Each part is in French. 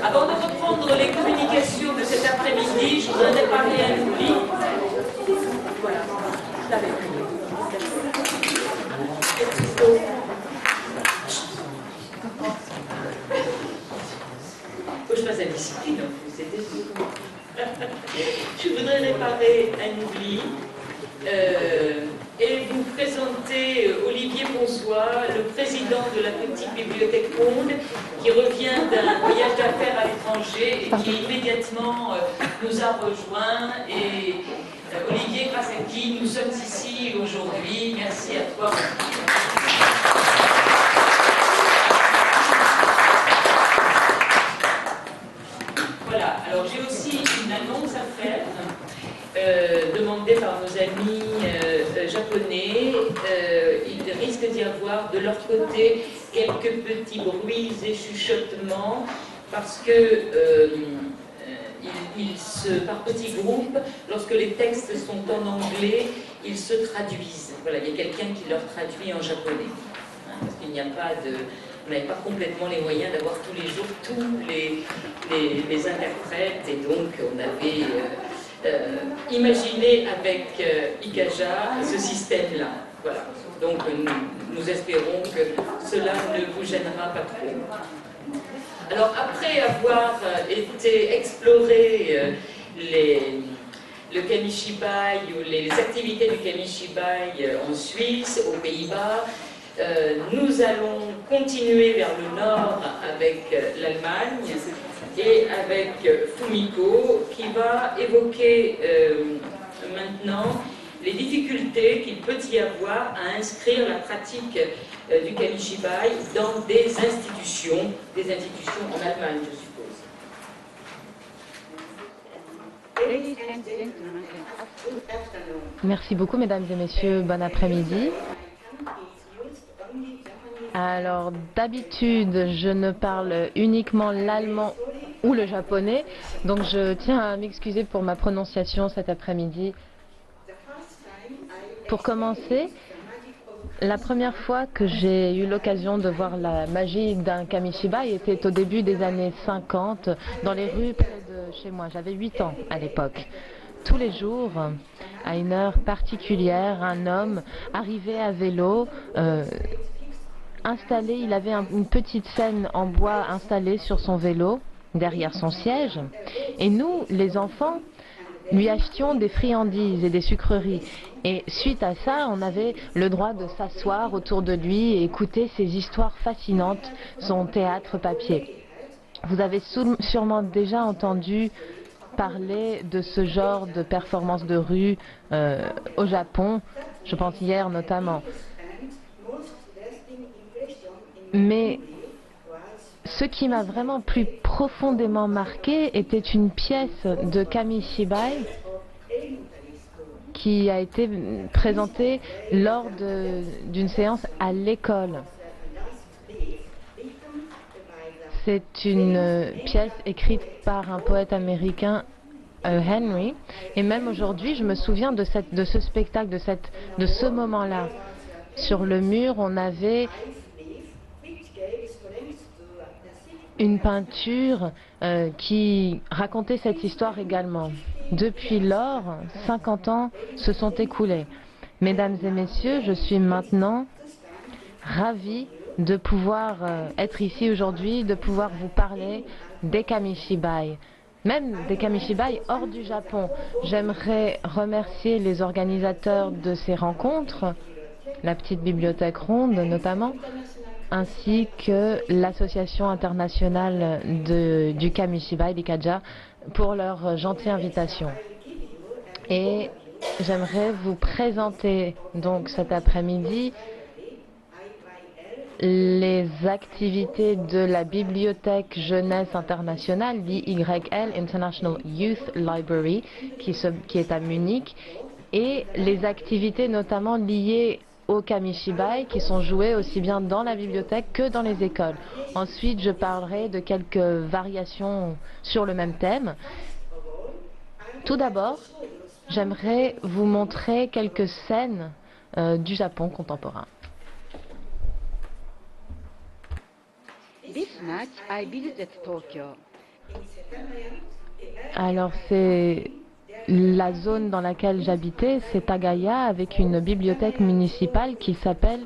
Avant de reprendre les communications de cet après-midi, je voudrais réparer un oubli. Voilà, je l'avais pris. Faut que je fasse la discipline, en plus, c'était je voudrais réparer un oubli et vous présenter Olivier Bonsoir, le président de la petite bibliothèque Monde, qui revient d'un voyage d'affaires à l'étranger et qui immédiatement nous a rejoints. Et Olivier, grâce à qui nous sommes ici aujourd'hui. Merci à toi. Voilà, alors j'ai aussi une annonce à faire, demandée par nos amis japonais. Il risque d'y avoir de leur côté quelques petits bruits et chuchotements, parce que par petits groupes, lorsque les textes sont en anglais, ils se traduisent. Voilà, il y a quelqu'un qui leur traduit en japonais, hein, parce qu'il n'y a pas de... On n'avait pas complètement les moyens d'avoir tous les jours tous les interprètes, et donc on avait imaginé avec Ikaja ce système-là. Voilà. Donc nous espérons que cela ne vous gênera pas trop. Alors après avoir été explorer le Kamishibai ou les activités du Kamishibai en Suisse, aux Pays-Bas, nous allons continuer vers le nord avec l'Allemagne et avec Fumiko, qui va évoquer maintenant les difficultés qu'il peut y avoir à inscrire la pratique du Kamishibai dans des institutions en Allemagne, je suppose. Merci beaucoup, mesdames et messieurs. Bon après-midi. Alors, d'habitude, je ne parle uniquement l'allemand ou le japonais, donc je tiens à m'excuser pour ma prononciation cet après-midi. Pour commencer, la première fois que j'ai eu l'occasion de voir la magie d'un Kamishibai était au début des années 50, dans les rues près de chez moi. J'avais 8 ans à l'époque. Tous les jours, à une heure particulière, un homme arrivait à vélo, il avait une petite scène en bois installée sur son vélo, derrière son siège, et nous, les enfants, lui achetions des friandises et des sucreries. Et suite à ça, on avait le droit de s'asseoir autour de lui et écouter ses histoires fascinantes, son théâtre papier. Vous avez sûrement déjà entendu parler de ce genre de performance de rue au Japon, je pense hier notamment. Mais ce qui m'a vraiment plus profondément marqué était une pièce de Kamishibai qui a été présentée lors d'une séance à l'école. C'est une pièce écrite par un poète américain, Henry, et même aujourd'hui, je me souviens de ce spectacle, de ce moment-là. Sur le mur, on avait une peinture qui racontait cette histoire également. Depuis lors, 50 ans se sont écoulés. Mesdames et messieurs, je suis maintenant ravie de pouvoir être ici aujourd'hui, de pouvoir vous parler des Kamishibai, même des Kamishibai hors du Japon. J'aimerais remercier les organisateurs de ces rencontres, la petite bibliothèque ronde notamment, ainsi que l'Association internationale du Kamishibai, l'IKAJA, pour leur gentille invitation. Et j'aimerais vous présenter donc cet après-midi les activités de la Bibliothèque Jeunesse Internationale, l'IYL, International Youth Library, qui est à Munich, et les activités notamment liées au Kamishibai qui sont jouées aussi bien dans la bibliothèque que dans les écoles. Ensuite, je parlerai de quelques variations sur le même thème. Tout d'abord, j'aimerais vous montrer quelques scènes du Japon contemporain. Alors c'est la zone dans laquelle j'habitais, c'est Tagaya, avec une bibliothèque municipale qui s'appelle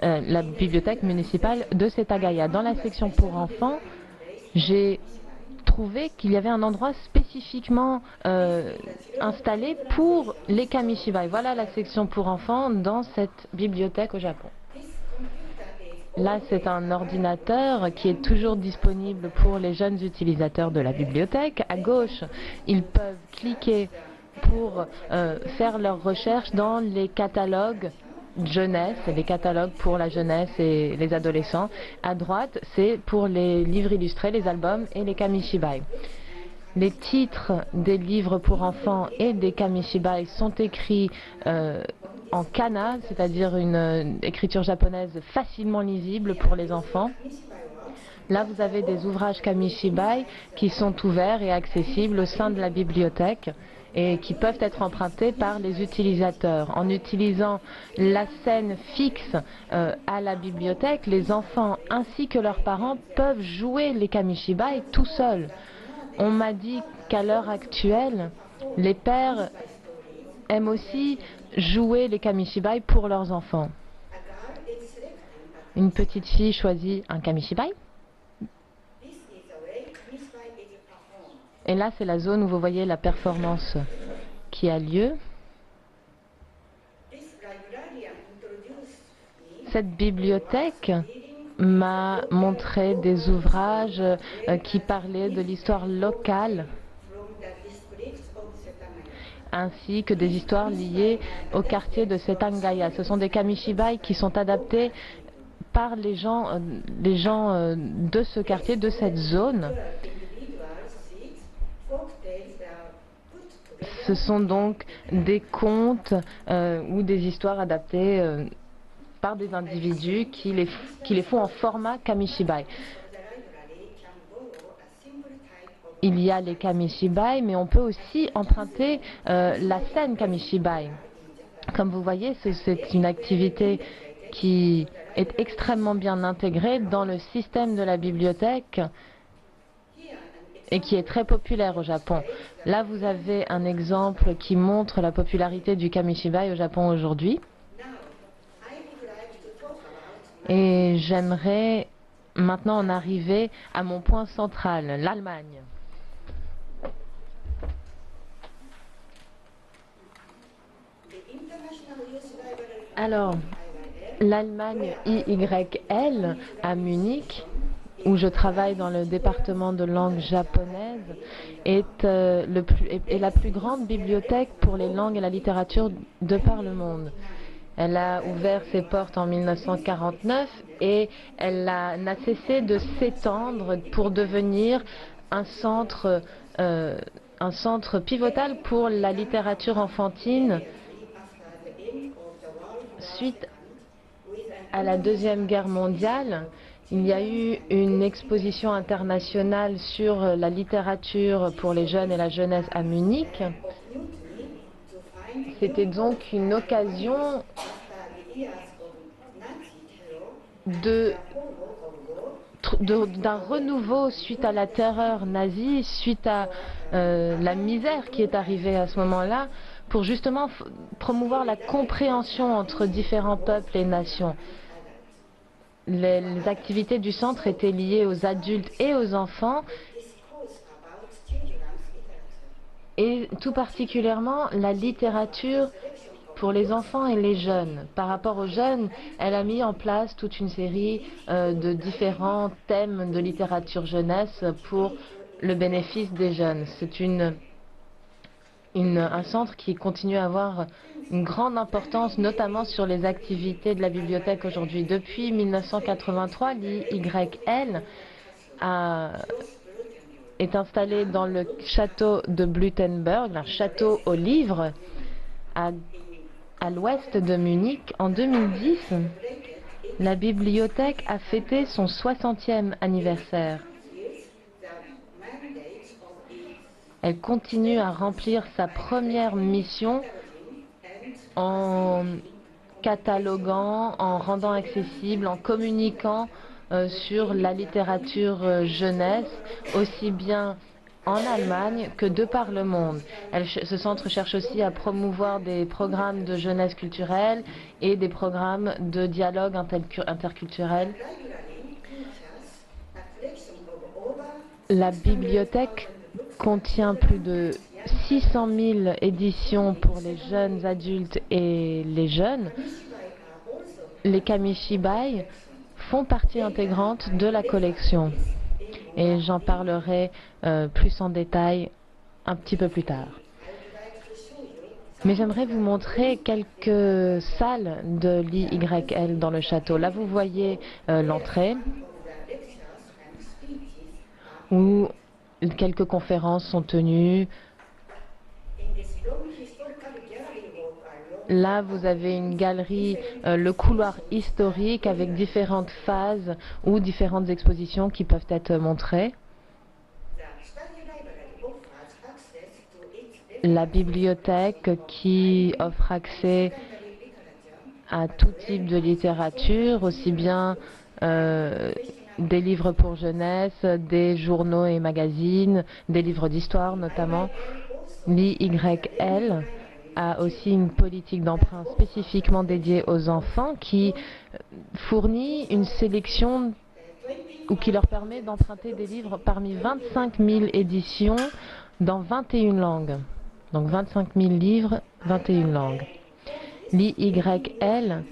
la bibliothèque municipale de Setagaya. Dans la section pour enfants, j'ai trouvé qu'il y avait un endroit spécifiquement installé pour les kamishibai. Voilà la section pour enfants dans cette bibliothèque au Japon. Là, c'est un ordinateur qui est toujours disponible pour les jeunes utilisateurs de la bibliothèque. À gauche, ils peuvent cliquer pour faire leurs recherches dans les catalogues jeunesse, les catalogues pour la jeunesse et les adolescents. À droite, c'est pour les livres illustrés, les albums et les kamishibai. Les titres des livres pour enfants et des kamishibai sont écrits en kana, c'est-à-dire une écriture japonaise facilement lisible pour les enfants. Là, vous avez des ouvrages kamishibai qui sont ouverts et accessibles au sein de la bibliothèque et qui peuvent être empruntés par les utilisateurs. En utilisant la scène fixe à la bibliothèque, les enfants ainsi que leurs parents peuvent jouer les kamishibai tout seuls. On m'a dit qu'à l'heure actuelle, les pères aiment aussi jouer les kamishibai pour leurs enfants. Une petite fille choisit un kamishibai. Et là, c'est la zone où vous voyez la performance qui a lieu. Cette bibliothèque m'a montré des ouvrages qui parlaient de l'histoire locale, ainsi que des histoires liées au quartier de Setagaya. Ce sont des kamishibai qui sont adaptés par les gens de ce quartier, de cette zone. Ce sont donc des contes ou des histoires adaptées par des individus qui les font en format kamishibai. Il y a les kamishibai, mais on peut aussi emprunter la scène kamishibai. Comme vous voyez, c'est une activité qui est extrêmement bien intégrée dans le système de la bibliothèque et qui est très populaire au Japon. Là, vous avez un exemple qui montre la popularité du kamishibai au Japon aujourd'hui. Et j'aimerais maintenant en arriver à mon point central, l'Allemagne. Alors, l'Allemagne IYL à Munich, où je travaille dans le département de langue japonaise, est la plus grande bibliothèque pour les langues et la littérature de par le monde. Elle a ouvert ses portes en 1949 et elle n'a cessé de s'étendre pour devenir un centre pivotal pour la littérature enfantine. Suite à la Deuxième Guerre mondiale, il y a eu une exposition internationale sur la littérature pour les jeunes et la jeunesse à Munich. C'était donc une occasion d'un renouveau suite à la terreur nazie, suite à la misère qui est arrivée à ce moment-là, pour justement promouvoir la compréhension entre différents peuples et nations. Les activités du centre étaient liées aux adultes et aux enfants, et tout particulièrement la littérature pour les enfants et les jeunes. Par rapport aux jeunes, elle a mis en place toute une série de différents thèmes de littérature jeunesse pour le bénéfice des jeunes. C'est un centre qui continue à avoir une grande importance, notamment sur les activités de la bibliothèque aujourd'hui. Depuis 1983, l'IYL est installé dans le château de Blutenberg, un château aux livres, à l'ouest de Munich. En 2010, la bibliothèque a fêté son 60e anniversaire. Elle continue à remplir sa première mission en cataloguant, en rendant accessible, en communiquant sur la littérature jeunesse, aussi bien en Allemagne que de par le monde. Ce centre cherche aussi à promouvoir des programmes de jeunesse culturelle et des programmes de dialogue interculturel. La bibliothèque contient plus de 600 000 éditions pour les jeunes adultes et les jeunes. Les kamishibai font partie intégrante de la collection. Et j'en parlerai plus en détail un petit peu plus tard. Mais j'aimerais vous montrer quelques salles de l'IYL dans le château. Là, vous voyez l'entrée où quelques conférences sont tenues. Là, vous avez une galerie, le couloir historique avec différentes phases ou différentes expositions qui peuvent être montrées. La bibliothèque qui offre accès à tout type de littérature, aussi bien des livres pour jeunesse, des journaux et magazines, des livres d'histoire notamment. L'IYL a aussi une politique d'emprunt spécifiquement dédiée aux enfants qui fournit une sélection ou qui leur permet d'emprunter des livres parmi 25 000 éditions dans 21 langues. Donc 25 000 livres, 21 langues. L'IYL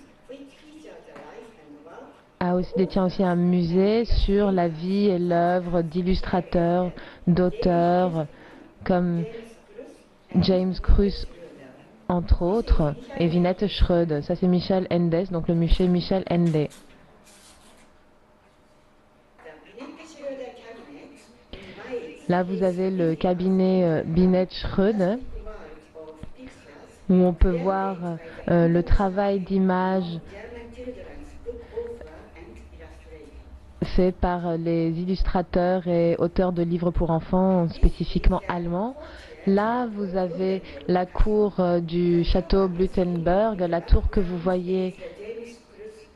détient aussi un musée sur la vie et l'œuvre d'illustrateurs, d'auteurs comme James Kruse, entre autres, et Vinette Schröd. Ça, c'est Michel Endes, donc le musée Michel Ende. Là, vous avez le cabinet Vinette Schröd, où on peut voir le travail d'image fait par les illustrateurs et auteurs de livres pour enfants, spécifiquement allemands. Là, vous avez la cour du château Blutenberg. La tour que vous voyez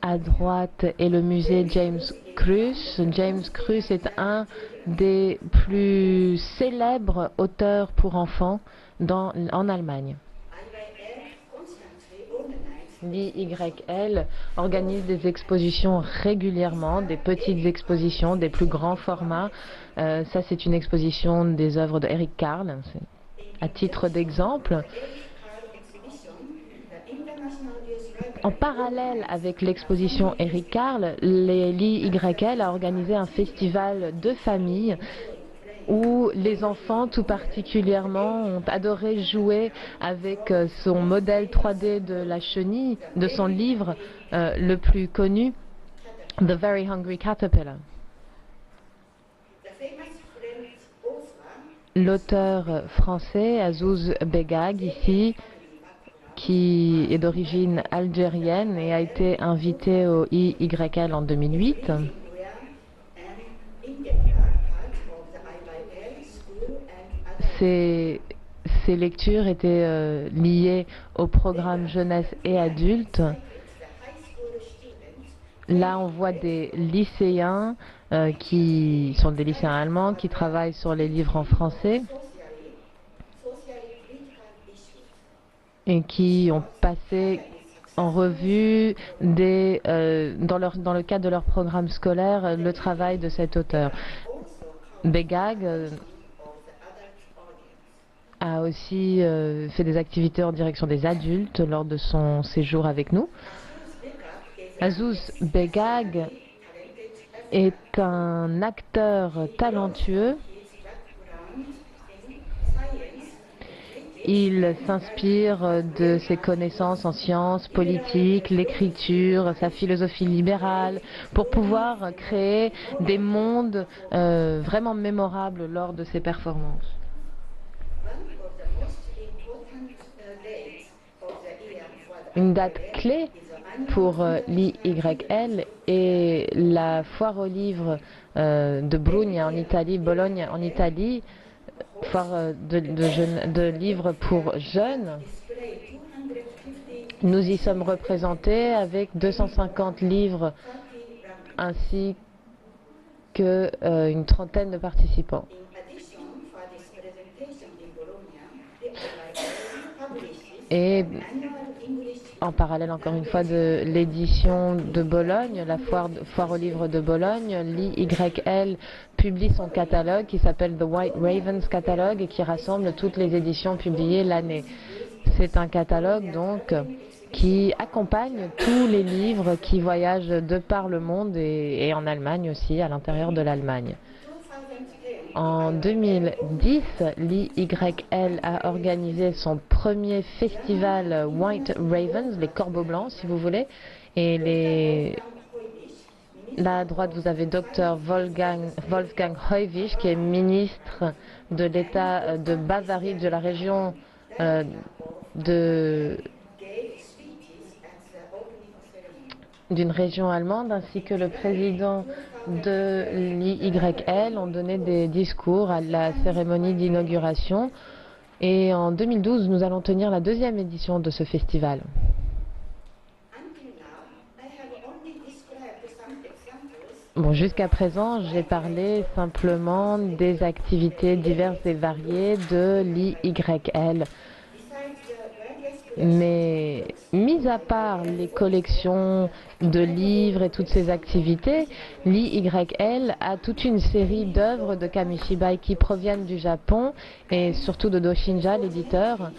à droite est le musée James Kruse. James Kruse est un des plus célèbres auteurs pour enfants en Allemagne. L'IYL organise des expositions régulièrement, des petites expositions, des plus grands formats. Ça, c'est une exposition des œuvres de Eric Carle. À titre d'exemple, en parallèle avec l'exposition Eric Carle, l'IYL a organisé un festival de famille où les enfants, tout particulièrement, ont adoré jouer avec son modèle 3D de la chenille, de son livre le plus connu, The Very Hungry Caterpillar. L'auteur français, Azouz Begag, ici, qui est d'origine algérienne et a été invité au IYL en 2008. Ces lectures étaient liées au programme jeunesse et adultes. Là, on voit des lycéens qui sont des lycéens allemands qui travaillent sur les livres en français et qui ont passé en revue dans le cadre de leur programme scolaire le travail de cet auteur. Begag a aussi fait des activités en direction des adultes lors de son séjour avec nous. Azouz Begag est un acteur talentueux. Il s'inspire de ses connaissances en sciences, politiques, l'écriture, sa philosophie libérale, pour pouvoir créer des mondes vraiment mémorables lors de ses performances. Une date clé pour l'IYL est la foire aux livres de Brugna en Italie, Bologne en Italie, foire de livres pour jeunes. Nous y sommes représentés avec 250 livres ainsi qu'une trentaine de participants. Et en parallèle, encore une fois, de l'édition de Bologne, la foire aux livres de Bologne, l'IYL publie son catalogue qui s'appelle The White Ravens Catalogue et qui rassemble toutes les éditions publiées l'année. C'est un catalogue donc qui accompagne tous les livres qui voyagent de par le monde et en Allemagne aussi, à l'intérieur de l'Allemagne. En 2010, l'IYL a organisé son premier festival White Ravens, les corbeaux blancs si vous voulez, et là à droite vous avez Dr Wolfgang Heuwig qui est ministre de l'État de Bavarie, de la région d'une région allemande, ainsi que le président de l'IYL ont donné des discours à la cérémonie d'inauguration. Et en 2012, nous allons tenir la deuxième édition de ce festival. Bon, jusqu'à présent, j'ai parlé simplement des activités diverses et variées de l'IYL. Mais mis à part les collections de livres et toutes ces activités, l'IYL a toute une série d'œuvres de Kamishibai qui proviennent du Japon et surtout de Doshinja, l'éditeur.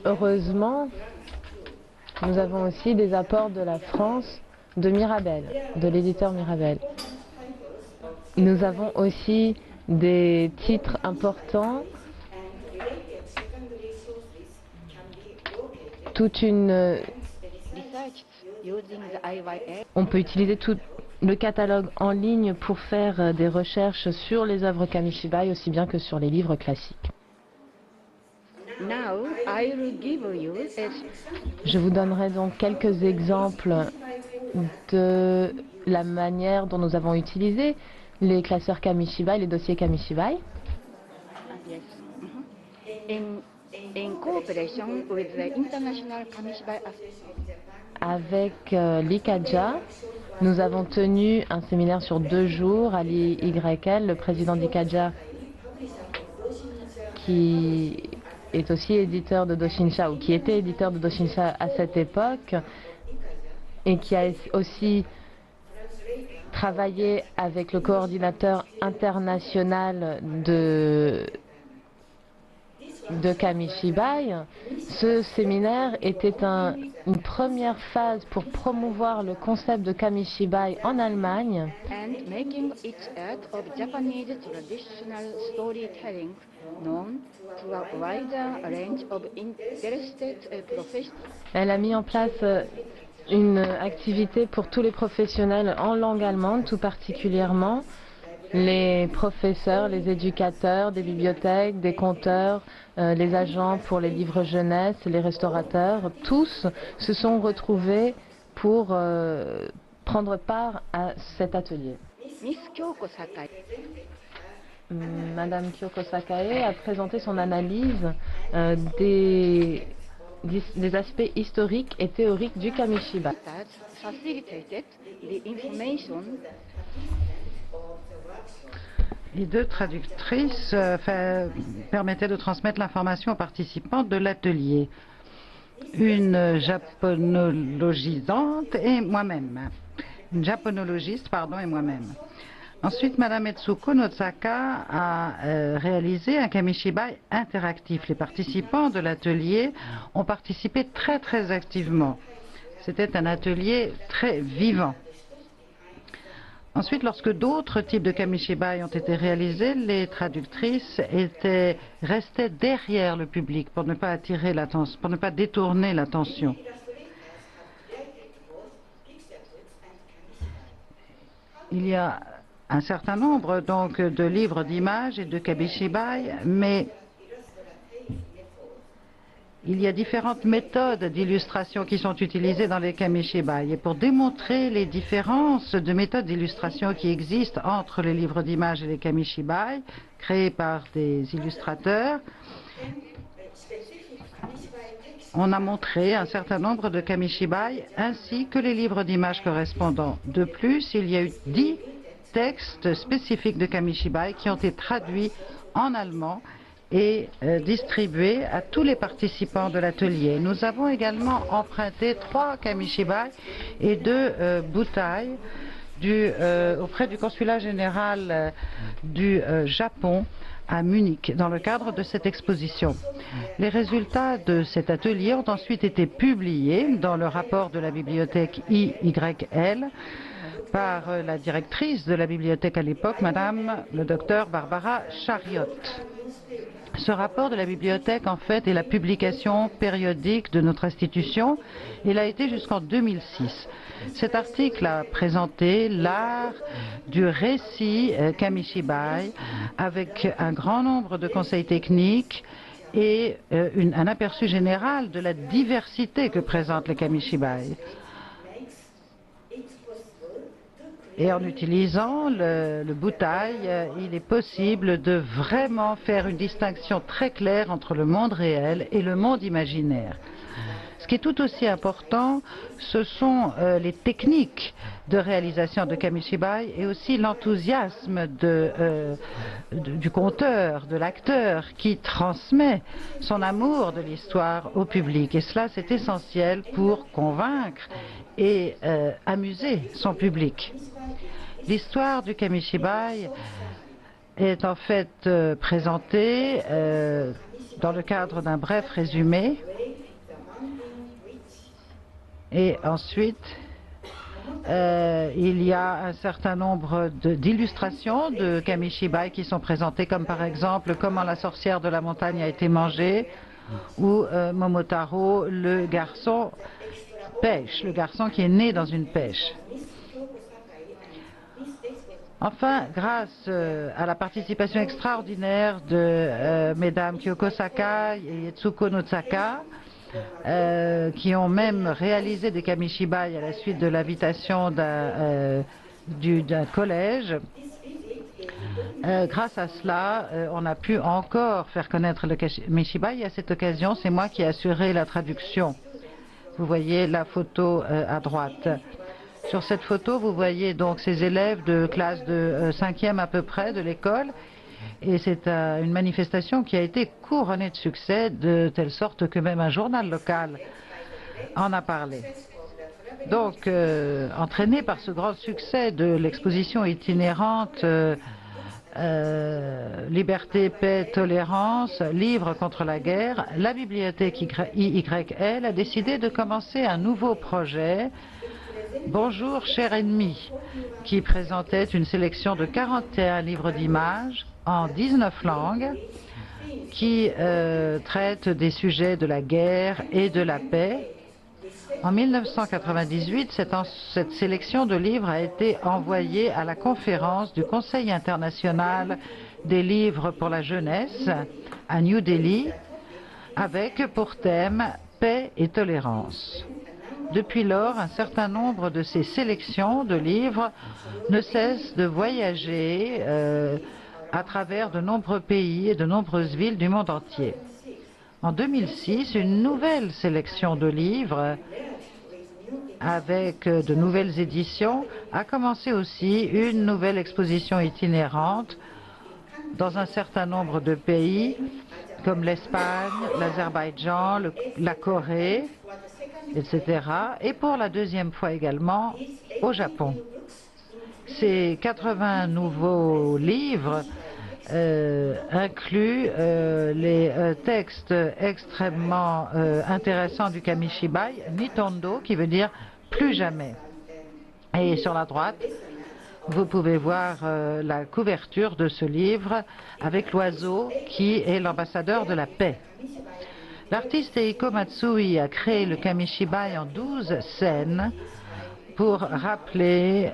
Heureusement, nous avons aussi des apports de la France, de Mirabel, de l'éditeur Mirabel. Nous avons aussi des titres importants, on peut utiliser tout le catalogue en ligne pour faire des recherches sur les œuvres Kamishibai aussi bien que sur les livres classiques. Je vous donnerai donc quelques exemples de la manière dont nous avons utilisé les classeurs Kamishibai, les dossiers Kamishibai. Avec l'ICAJA, nous avons tenu un séminaire sur 2 jours à l'IYL. Le président d'ICAJA, qui est aussi éditeur de Doshinsha, ou qui était éditeur de Doshinsha à cette époque, et qui a aussi travaillé avec le coordinateur international de Kamishibai. Ce séminaire était une première phase pour promouvoir le concept de Kamishibai en Allemagne Elle a mis en place une activité pour tous les professionnels en langue allemande, tout particulièrement les professeurs, les éducateurs des bibliothèques, des compteurs, les agents pour les livres jeunesse, les restaurateurs, tous se sont retrouvés pour prendre part à cet atelier. Madame Kyoko Sakae a présenté son analyse des aspects historiques et théoriques du Kamishibai. Les 2 traductrices permettaient de transmettre l'information aux participants de l'atelier. Une japonologisante et moi-même. Une japonologiste, pardon, et moi-même. Ensuite, Madame Etsuko Notsaka a réalisé un Kamishibai interactif. Les participants de l'atelier ont participé très activement. C'était un atelier très vivant. Ensuite, lorsque d'autres types de Kamishibai ont été réalisés, les traductrices restaient derrière le public pour ne pas attirer l'attention, pour ne pas détourner l'attention. Il y a un certain nombre donc de livres d'images et de Kamishibai, mais il y a différentes méthodes d'illustration qui sont utilisées dans les Kamishibai. Et pour démontrer les différences de méthodes d'illustration qui existent entre les livres d'images et les Kamishibai, créés par des illustrateurs, on a montré un certain nombre de Kamishibai ainsi que les livres d'images correspondants. De plus, il y a eu 10 textes spécifiques de Kamishibai qui ont été traduits en allemand et distribués à tous les participants de l'atelier. Nous avons également emprunté 3 Kamishibai et 2 bouteilles auprès du consulat général du Japon à Munich dans le cadre de cette exposition. Les résultats de cet atelier ont ensuite été publiés dans le rapport de la bibliothèque IYL par la directrice de la bibliothèque à l'époque, Madame le docteur Barbara Chariot. Ce rapport de la bibliothèque, en fait, est la publication périodique de notre institution. Il a été jusqu'en 2006. Cet article a présenté l'art du récit Kamishibai avec un grand nombre de conseils techniques et un aperçu général de la diversité que présente le Kamishibai. Et en utilisant le bouteille, il est possible de vraiment faire une distinction très claire entre le monde réel et le monde imaginaire. Ce qui est tout aussi important, ce sont les techniques de réalisation de Kamishibai et aussi l'enthousiasme du conteur, de l'acteur qui transmet son amour de l'histoire au public. Et cela, c'est essentiel pour convaincre et amuser son public. L'histoire du Kamishibai est en fait présentée dans le cadre d'un bref résumé. Et ensuite, il y a un certain nombre d'illustrations de Kamishibai qui sont présentées, comme par exemple comment la sorcière de la montagne a été mangée, ou Momotaro, le garçon pêche, le garçon qui est né dans une pêche. Enfin, grâce à la participation extraordinaire de mesdames Kyoko Sakai et Yetsuko Notsaka, qui ont même réalisé des Kamishibai à la suite de l'invitation d'un collège. Grâce à cela, on a pu encore faire connaître le Kamishibai et à cette occasion, c'est moi qui ai assuré la traduction. Vous voyez la photo à droite. Sur cette photo, vous voyez donc ces élèves de classe de 5e à peu près de l'école. Et c'est une manifestation qui a été couronnée de succès, de telle sorte que même un journal local en a parlé. Donc, entraîné par ce grand succès de l'exposition itinérante Liberté, paix, tolérance, livre contre la guerre, la bibliothèque IYL a décidé de commencer un nouveau projet, Bonjour, cher ennemi, qui présentait une sélection de 41 livres d'images en 19 langues qui traitent des sujets de la guerre et de la paix. En 1998, cette sélection de livres a été envoyée à la conférence du Conseil international des livres pour la jeunesse à New Delhi avec pour thème paix et tolérance. Depuis lors, un certain nombre de ces sélections de livres ne cessent de voyager à travers de nombreux pays et de nombreuses villes du monde entier. En 2006, une nouvelle sélection de livres avec de nouvelles éditions a commencé aussi une nouvelle exposition itinérante dans un certain nombre de pays comme l'Espagne, l'Azerbaïdjan, la Corée, etc. Et pour la deuxième fois également au Japon. Ces 80 nouveaux livres incluent les textes extrêmement intéressants du Kamishibai, Nitondo, qui veut dire plus jamais. Et sur la droite, vous pouvez voir la couverture de ce livre avec l'oiseau qui est l'ambassadeur de la paix. L'artiste Eiko Matsui a créé le Kamishibai en 12 scènes pour rappeler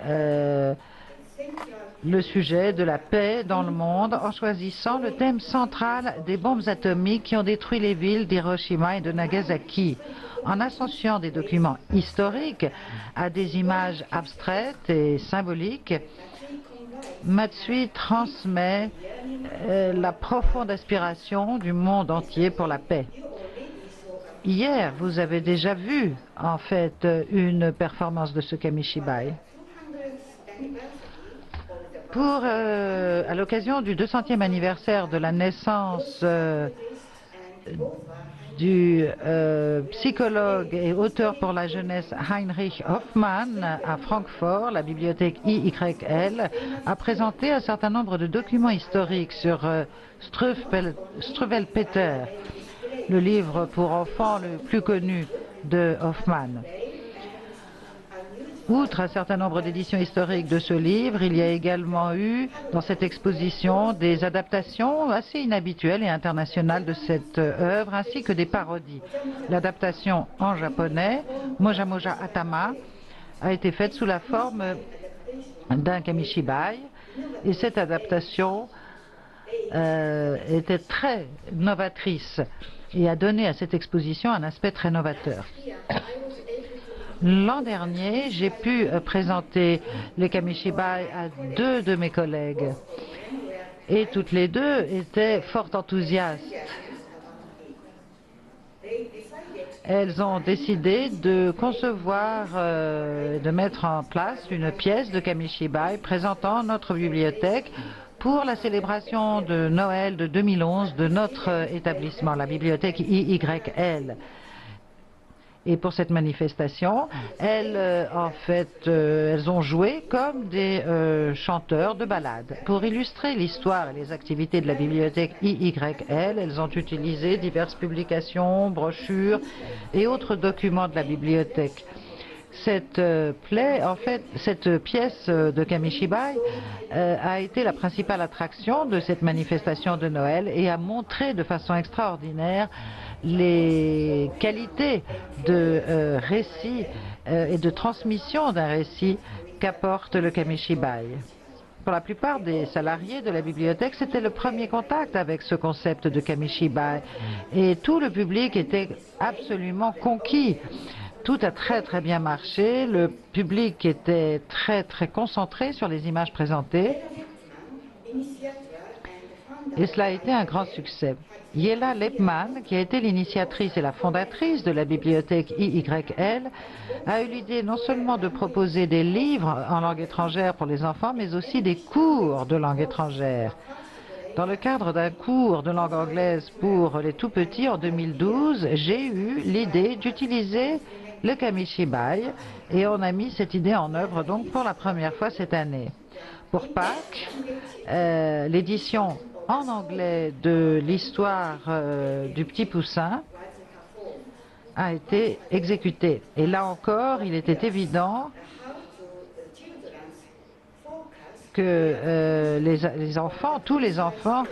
le sujet de la paix dans le monde en choisissant le thème central des bombes atomiques qui ont détruit les villes d'Hiroshima et de Nagasaki. En associant des documents historiques à des images abstraites et symboliques, Matsui transmet la profonde aspiration du monde entier pour la paix. Hier, vous avez déjà vu, en fait, une performance de ce Kamishibai. À l'occasion du 200e anniversaire de la naissance du psychologue et auteur pour la jeunesse Heinrich Hoffmann à Francfort, la bibliothèque IYL a présenté un certain nombre de documents historiques sur Struwwelpeter, le livre pour enfants le plus connu de Hoffmann. Outre un certain nombre d'éditions historiques de ce livre, il y a également eu dans cette exposition des adaptations assez inhabituelles et internationales de cette œuvre, ainsi que des parodies. L'adaptation en japonais, Moja Moja Atama, a été faite sous la forme d'un kamishibai, et cette adaptation était très novatrice et a donné à cette exposition un aspect très novateur. L'an dernier, j'ai pu présenter les kamishibai à deux de mes collègues et toutes les deux étaient fort enthousiastes. Elles ont décidé de concevoir, de mettre en place une pièce de kamishibai présentant notre bibliothèque pour la célébration de Noël de 2011 de notre établissement, la bibliothèque IYL. Et pour cette manifestation, elles ont joué comme des chanteurs de ballades. Pour illustrer l'histoire et les activités de la bibliothèque IYL, elles ont utilisé diverses publications, brochures et autres documents de la bibliothèque. Cette pièce de kamishibai a été la principale attraction de cette manifestation de Noël et a montré de façon extraordinaire les qualités de récit et de transmission d'un récit qu'apporte le kamishibai. Pour la plupart des salariés de la bibliothèque, c'était le premier contact avec ce concept de kamishibai et tout le public était absolument conquis. Tout a très bien marché, le public était très concentré sur les images présentées et cela a été un grand succès. Yela Lepman, qui a été l'initiatrice et la fondatrice de la bibliothèque IYL, a eu l'idée non seulement de proposer des livres en langue étrangère pour les enfants, mais aussi des cours de langue étrangère. Dans le cadre d'un cours de langue anglaise pour les tout-petits en 2012, j'ai eu l'idée d'utiliser le kamishibai et on a mis cette idée en œuvre donc pour la première fois cette année. Pour Pâques, l'édition en anglais de l'histoire du petit poussin a été exécutée. Et là encore, il était évident que tous les enfants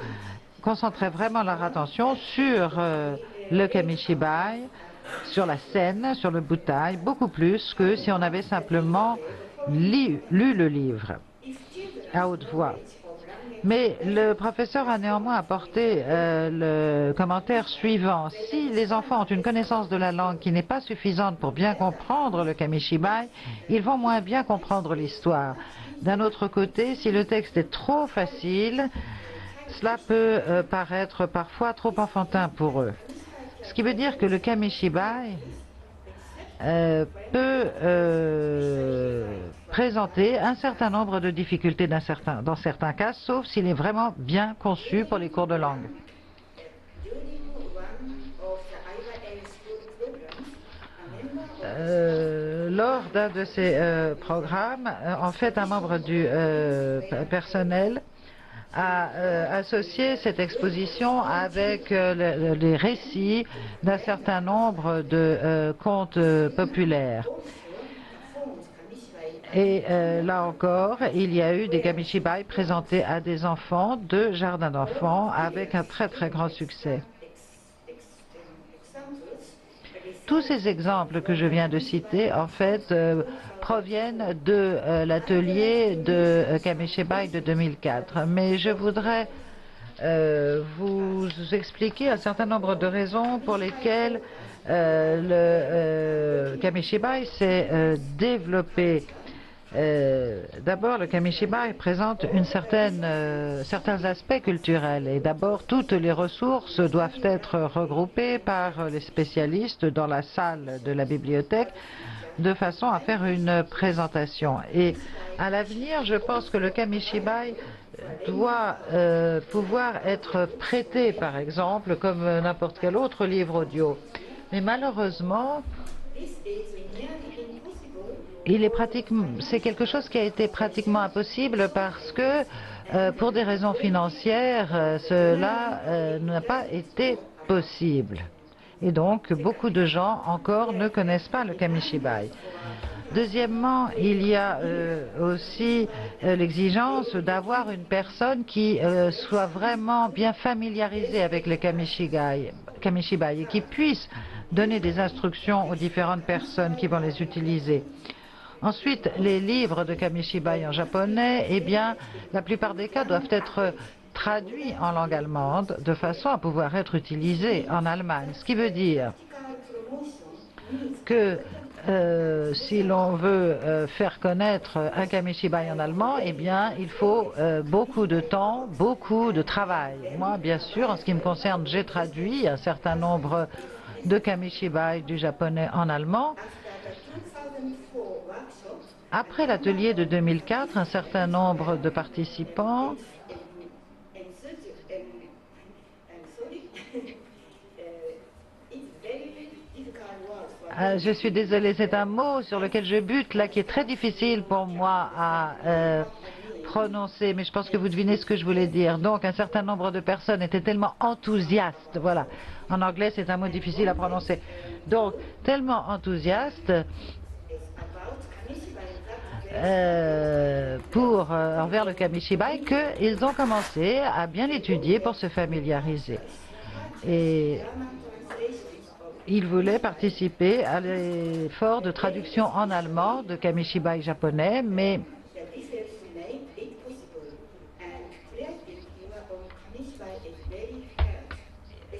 concentraient vraiment leur attention sur le kamishibai, sur la scène, sur le butai, beaucoup plus que si on avait simplement lu le livre à haute voix. Mais le professeur a néanmoins apporté le commentaire suivant. Si les enfants ont une connaissance de la langue qui n'est pas suffisante pour bien comprendre le kamishibai, ils vont moins bien comprendre l'histoire. D'un autre côté, si le texte est trop facile, cela peut paraître parfois trop enfantin pour eux. Ce qui veut dire que le kamishibai peut présenter un certain nombre de difficultés dans certains cas, sauf s'il est vraiment bien conçu pour les cours de langue. Lors d'un de ces programmes, en fait, un membre du personnel a associé cette exposition avec les récits d'un certain nombre de contes populaires. Et là encore, il y a eu des kamishibai présentés à des enfants de jardins d'enfants avec un très grand succès. Tous ces exemples que je viens de citer, en fait, proviennent de l'atelier de kamishibai de 2004. Mais je voudrais vous expliquer un certain nombre de raisons pour lesquelles le kamishibai s'est développé. D'abord, le kamishibai présente certains aspects culturels et d'abord, toutes les ressources doivent être regroupées par les spécialistes dans la salle de la bibliothèque de façon à faire une présentation. Et à l'avenir, je pense que le Kamishibai doit pouvoir être prêté, par exemple, comme n'importe quel autre livre audio. Mais malheureusement, c'est quelque chose qui a été pratiquement impossible parce que, pour des raisons financières, cela n'a pas été possible. Et donc, beaucoup de gens encore ne connaissent pas le Kamishibai. Deuxièmement, il y a aussi l'exigence d'avoir une personne qui soit vraiment bien familiarisée avec le Kamishibai et qui puisse donner des instructions aux différentes personnes qui vont les utiliser. Ensuite, les livres de Kamishibai en japonais, eh bien, la plupart des cas doivent être traduits en langue allemande de façon à pouvoir être utilisés en Allemagne. Ce qui veut dire que si l'on veut faire connaître un Kamishibai en allemand, eh bien, il faut beaucoup de temps, beaucoup de travail. Moi, bien sûr, en ce qui me concerne, j'ai traduit un certain nombre de Kamishibai du japonais en allemand. Après l'atelier de 2004, un certain nombre de participants je suis désolée, c'est un mot sur lequel je bute là qui est très difficile pour moi à prononcer, mais je pense que vous devinez ce que je voulais dire. Donc un certain nombre de personnes étaient tellement enthousiastes, voilà, en anglais c'est un mot difficile à prononcer, donc tellement enthousiastes envers le Kamishibai qu'ils ont commencé à bien l'étudier pour se familiariser. Et ils voulaient participer à l'effort de traduction en allemand de Kamishibai japonais, mais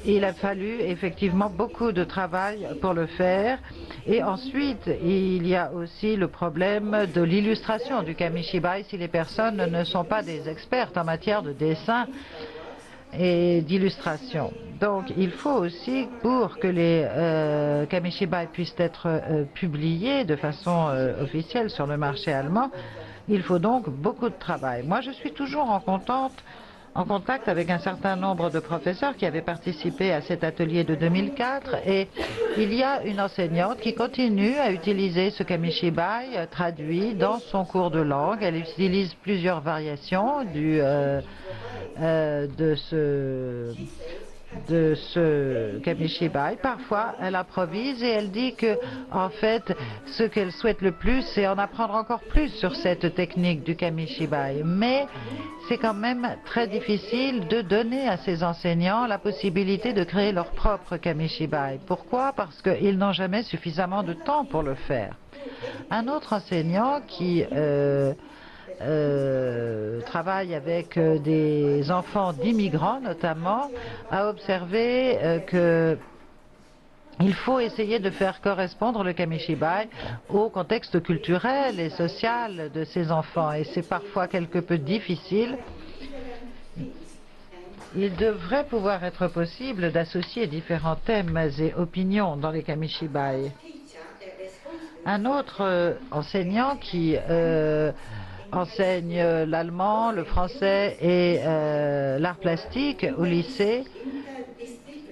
il a fallu effectivement beaucoup de travail pour le faire. Et ensuite, il y a aussi le problème de l'illustration du Kamishibai si les personnes ne sont pas des expertes en matière de dessin et d'illustration. Donc, il faut aussi, pour que les Kamishibai puissent être publiés de façon officielle sur le marché allemand, il faut donc beaucoup de travail. Moi, je suis toujours en contact avec un certain nombre de professeurs qui avaient participé à cet atelier de 2004 et il y a une enseignante qui continue à utiliser ce Kamishibai traduit dans son cours de langue. Elle utilise plusieurs variations de ce Kamishibai. Parfois, elle improvise et elle dit que, en fait, ce qu'elle souhaite le plus, c'est en apprendre encore plus sur cette technique du Kamishibai. Mais c'est quand même très difficile de donner à ces enseignants la possibilité de créer leur propre Kamishibai. Pourquoi? Parce qu'ils n'ont jamais suffisamment de temps pour le faire. Un autre enseignant qui travaille avec des enfants d'immigrants notamment, a observé qu'il faut essayer de faire correspondre le Kamishibai au contexte culturel et social de ces enfants. Et c'est parfois quelque peu difficile. Il devrait pouvoir être possible d'associer différents thèmes et opinions dans les Kamishibai. Un autre enseignant qui enseigne l'allemand, le français et l'art plastique au lycée,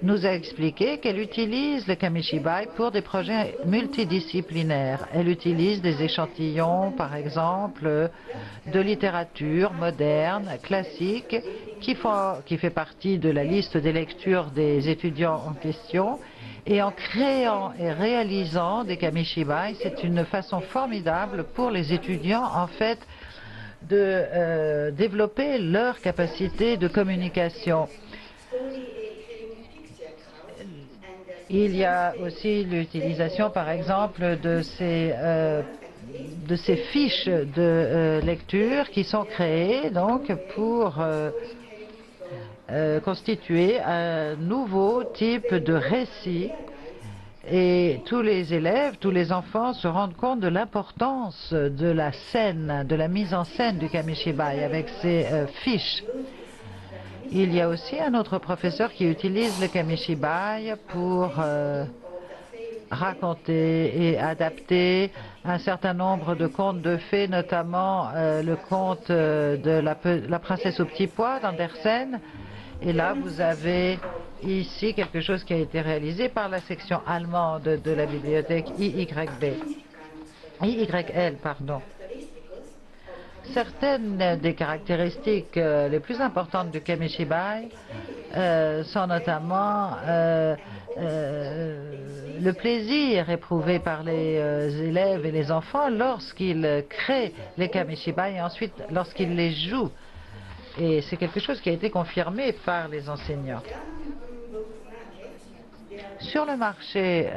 nous a expliqué qu'elle utilise le Kamishibai pour des projets multidisciplinaires. Elle utilise des échantillons, par exemple, de littérature moderne, classique, qui fait partie de la liste des lectures des étudiants en question. Et en créant et réalisant des Kamishibai, c'est une façon formidable pour les étudiants, en fait, de développer leur capacité de communication. Il y a aussi l'utilisation, par exemple, de ces fiches de lecture qui sont créées donc pour constituer un nouveau type de récit. Et tous les élèves, tous les enfants se rendent compte de l'importance de la scène, de la mise en scène du Kamishibai avec ces fiches. Il y a aussi un autre professeur qui utilise le Kamishibai pour raconté et adapté un certain nombre de contes de fées, notamment le conte de la princesse au petit pois d'Andersen. Et là, vous avez ici quelque chose qui a été réalisé par la section allemande de la bibliothèque IYL, pardon. Certaines des caractéristiques les plus importantes du Kamishibai sont notamment le plaisir éprouvé par les élèves et les enfants lorsqu'ils créent les Kamishibai et ensuite lorsqu'ils les jouent. Et c'est quelque chose qui a été confirmé par les enseignants. Sur le marché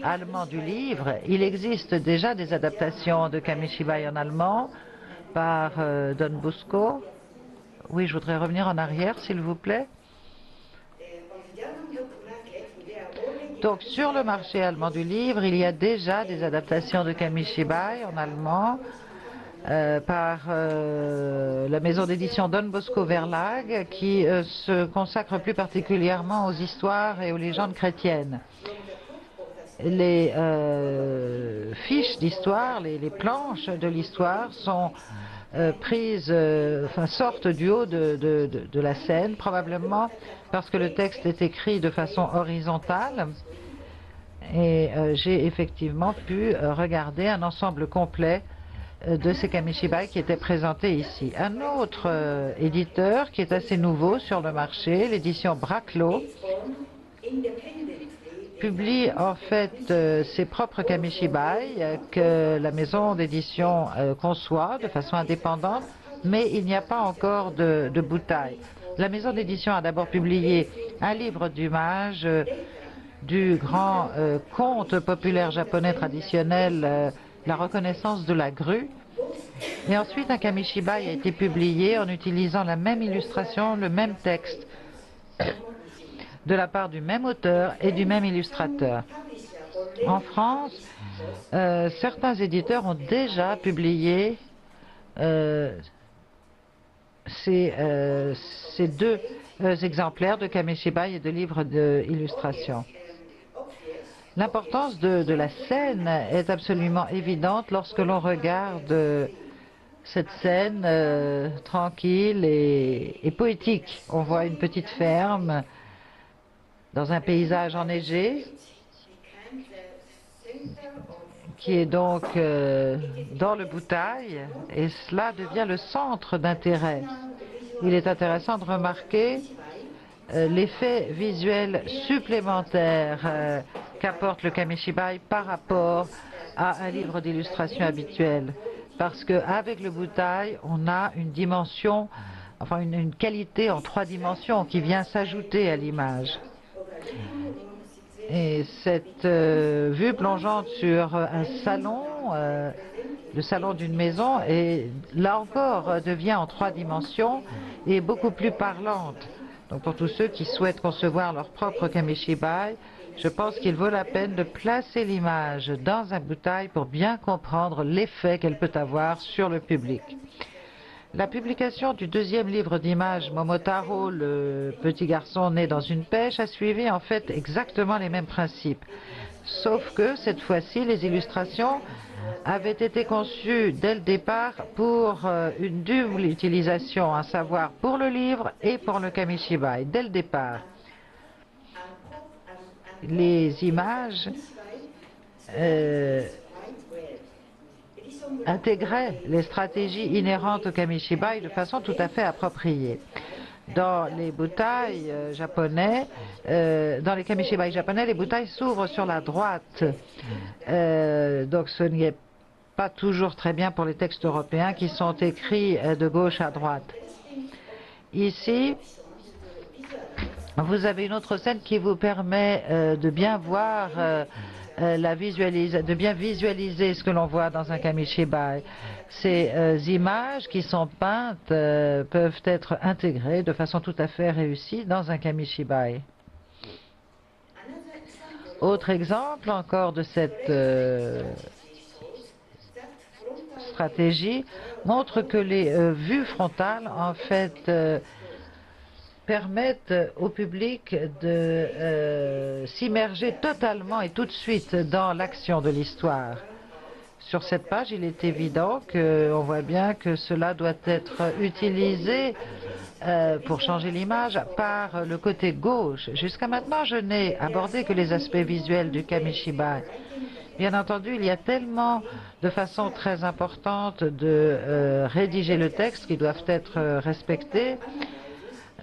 allemand du livre, il existe déjà des adaptations de Kamishibai en allemand par Don Bosco. Oui, je voudrais revenir en arrière, s'il vous plaît. Donc, sur le marché allemand du livre, il y a déjà des adaptations de Kamishibai en allemand par la maison d'édition Don Bosco Verlag, qui se consacre plus particulièrement aux histoires et aux légendes chrétiennes. Les fiches d'histoire, les planches de l'histoire sont prises, sortent du haut de la scène, probablement parce que le texte est écrit de façon horizontale. Et j'ai effectivement pu regarder un ensemble complet de ces Kamishibai qui étaient présentés ici. Un autre éditeur qui est assez nouveau sur le marché, l'édition Braclo, publie en fait ses propres Kamishibai que la maison d'édition conçoit de façon indépendante, mais il n'y a pas encore de bouteille. La maison d'édition a d'abord publié un livre d'images du grand conte populaire japonais traditionnel, La reconnaissance de la grue. Et ensuite, un Kamishibai a été publié en utilisant la même illustration, le même texte, de la part du même auteur et du même illustrateur. En France, certains éditeurs ont déjà publié ces deux exemplaires de Kamishibai et de livres d'illustration. L'importance de la scène est absolument évidente lorsque l'on regarde cette scène tranquille et poétique. On voit une petite ferme dans un paysage enneigé qui est donc dans le Bouteille, et cela devient le centre d'intérêt. Il est intéressant de remarquer l'effet visuel supplémentaire qu'apporte le Kamishibai par rapport à un livre d'illustration habituel. Parce qu'avec le Bouteille, on a une dimension, enfin une qualité en 3 dimensions qui vient s'ajouter à l'image. Et cette vue plongeante sur un salon, le salon d'une maison, et là encore devient en 3 dimensions et beaucoup plus parlante. Donc pour tous ceux qui souhaitent concevoir leur propre Kamishibai, je pense qu'il vaut la peine de placer l'image dans un Bouteille pour bien comprendre l'effet qu'elle peut avoir sur le public. La publication du 2e livre d'images, Momotaro, le petit garçon né dans une pêche, a suivi en fait exactement les mêmes principes. Sauf que cette fois-ci, les illustrations avaient été conçues dès le départ pour une double utilisation, à savoir pour le livre et pour le Kamishibai, dès le départ. Les images intégraient les stratégies inhérentes au Kamishibai de façon tout à fait appropriée. Dans les Bouteilles japonais, dans les Kamishibai japonais, les Bouteilles s'ouvrent sur la droite. Donc ce n'est pas toujours très bien pour les textes européens qui sont écrits de gauche à droite. Ici, vous avez une autre scène qui vous permet de bien voir de bien visualiser ce que l'on voit dans un Kamishibai. Ces images qui sont peintes peuvent être intégrées de façon tout à fait réussie dans un Kamishibai. Autre exemple encore de cette stratégie montre que les vues frontales en fait permettent au public de s'immerger totalement et tout de suite dans l'action de l'histoire. Sur cette page, il est évident qu'on voit bien que cela doit être utilisé pour changer l'image par le côté gauche. Jusqu'à maintenant, je n'ai abordé que les aspects visuels du Kamishibai. Bien entendu, il y a tellement de façons très importantes de rédiger le texte qui doivent être respectées,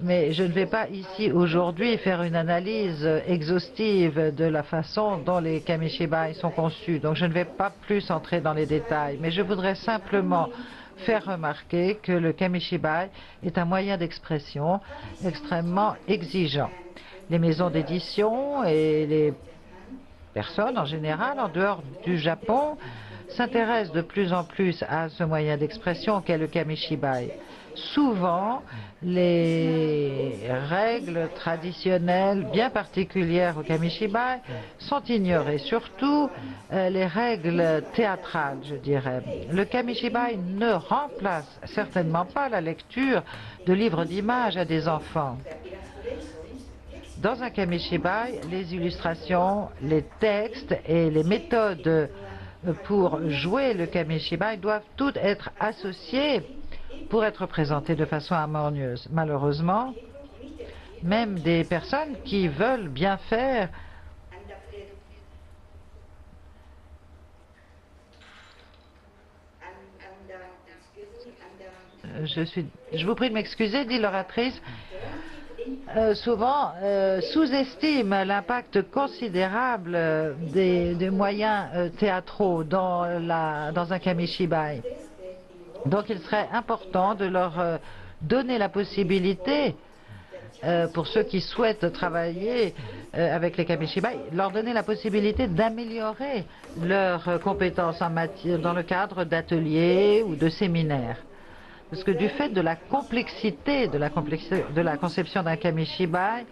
mais je ne vais pas ici aujourd'hui faire une analyse exhaustive de la façon dont les Kamishibai sont conçus. Donc je ne vais pas plus entrer dans les détails, mais je voudrais simplement faire remarquer que le Kamishibai est un moyen d'expression extrêmement exigeant. Les maisons d'édition et les personnes en général, en dehors du Japon, s'intéressent de plus en plus à ce moyen d'expression qu'est le Kamishibai. Souvent, les règles traditionnelles bien particulières au Kamishibai sont ignorées, surtout les règles théâtrales, je dirais. Le Kamishibai ne remplace certainement pas la lecture de livres d'images à des enfants. Dans un Kamishibai, les illustrations, les textes et les méthodes pour jouer le Kamishibai doivent toutes être associées pour être présentées de façon harmonieuse. Malheureusement, même des personnes qui veulent bien faire je vous prie de m'excuser, dit l'oratrice, souvent sous-estiment l'impact considérable des moyens théâtraux dans un Kamishibai. Donc il serait important de leur donner la possibilité, pour ceux qui souhaitent travailler avec les Kamishibai, leur donner la possibilité d'améliorer leurs compétences dans le cadre d'ateliers ou de séminaires. Parce que du fait de la complexité de la conception d'un Kamishibai,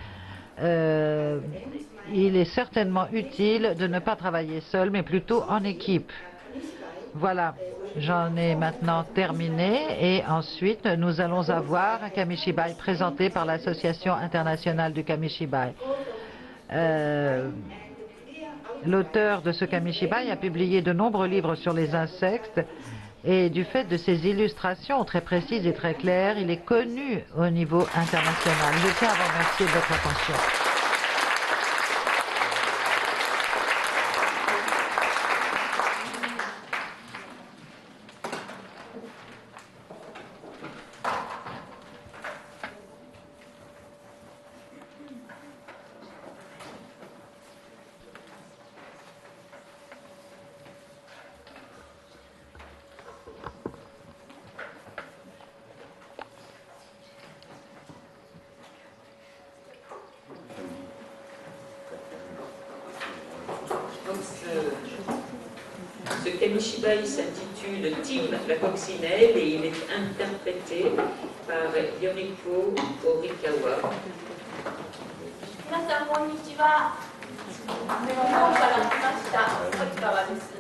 il est certainement utile de ne pas travailler seul, mais plutôt en équipe. Voilà, j'en ai maintenant terminé et ensuite nous allons avoir un Kamishibai présenté par l'Association internationale du Kamishibai. L'auteur de ce Kamishibai a publié de nombreux livres sur les insectes et du fait de ses illustrations très précises et très claires, il est connu au niveau international. Je tiens à vous remercier de votre attention. Ce Kamishibai s'intitule Tim la coccinelle et il est interprété par Yoriko Horikawa. 皆さんこんにちは。日本から来ました堀川です。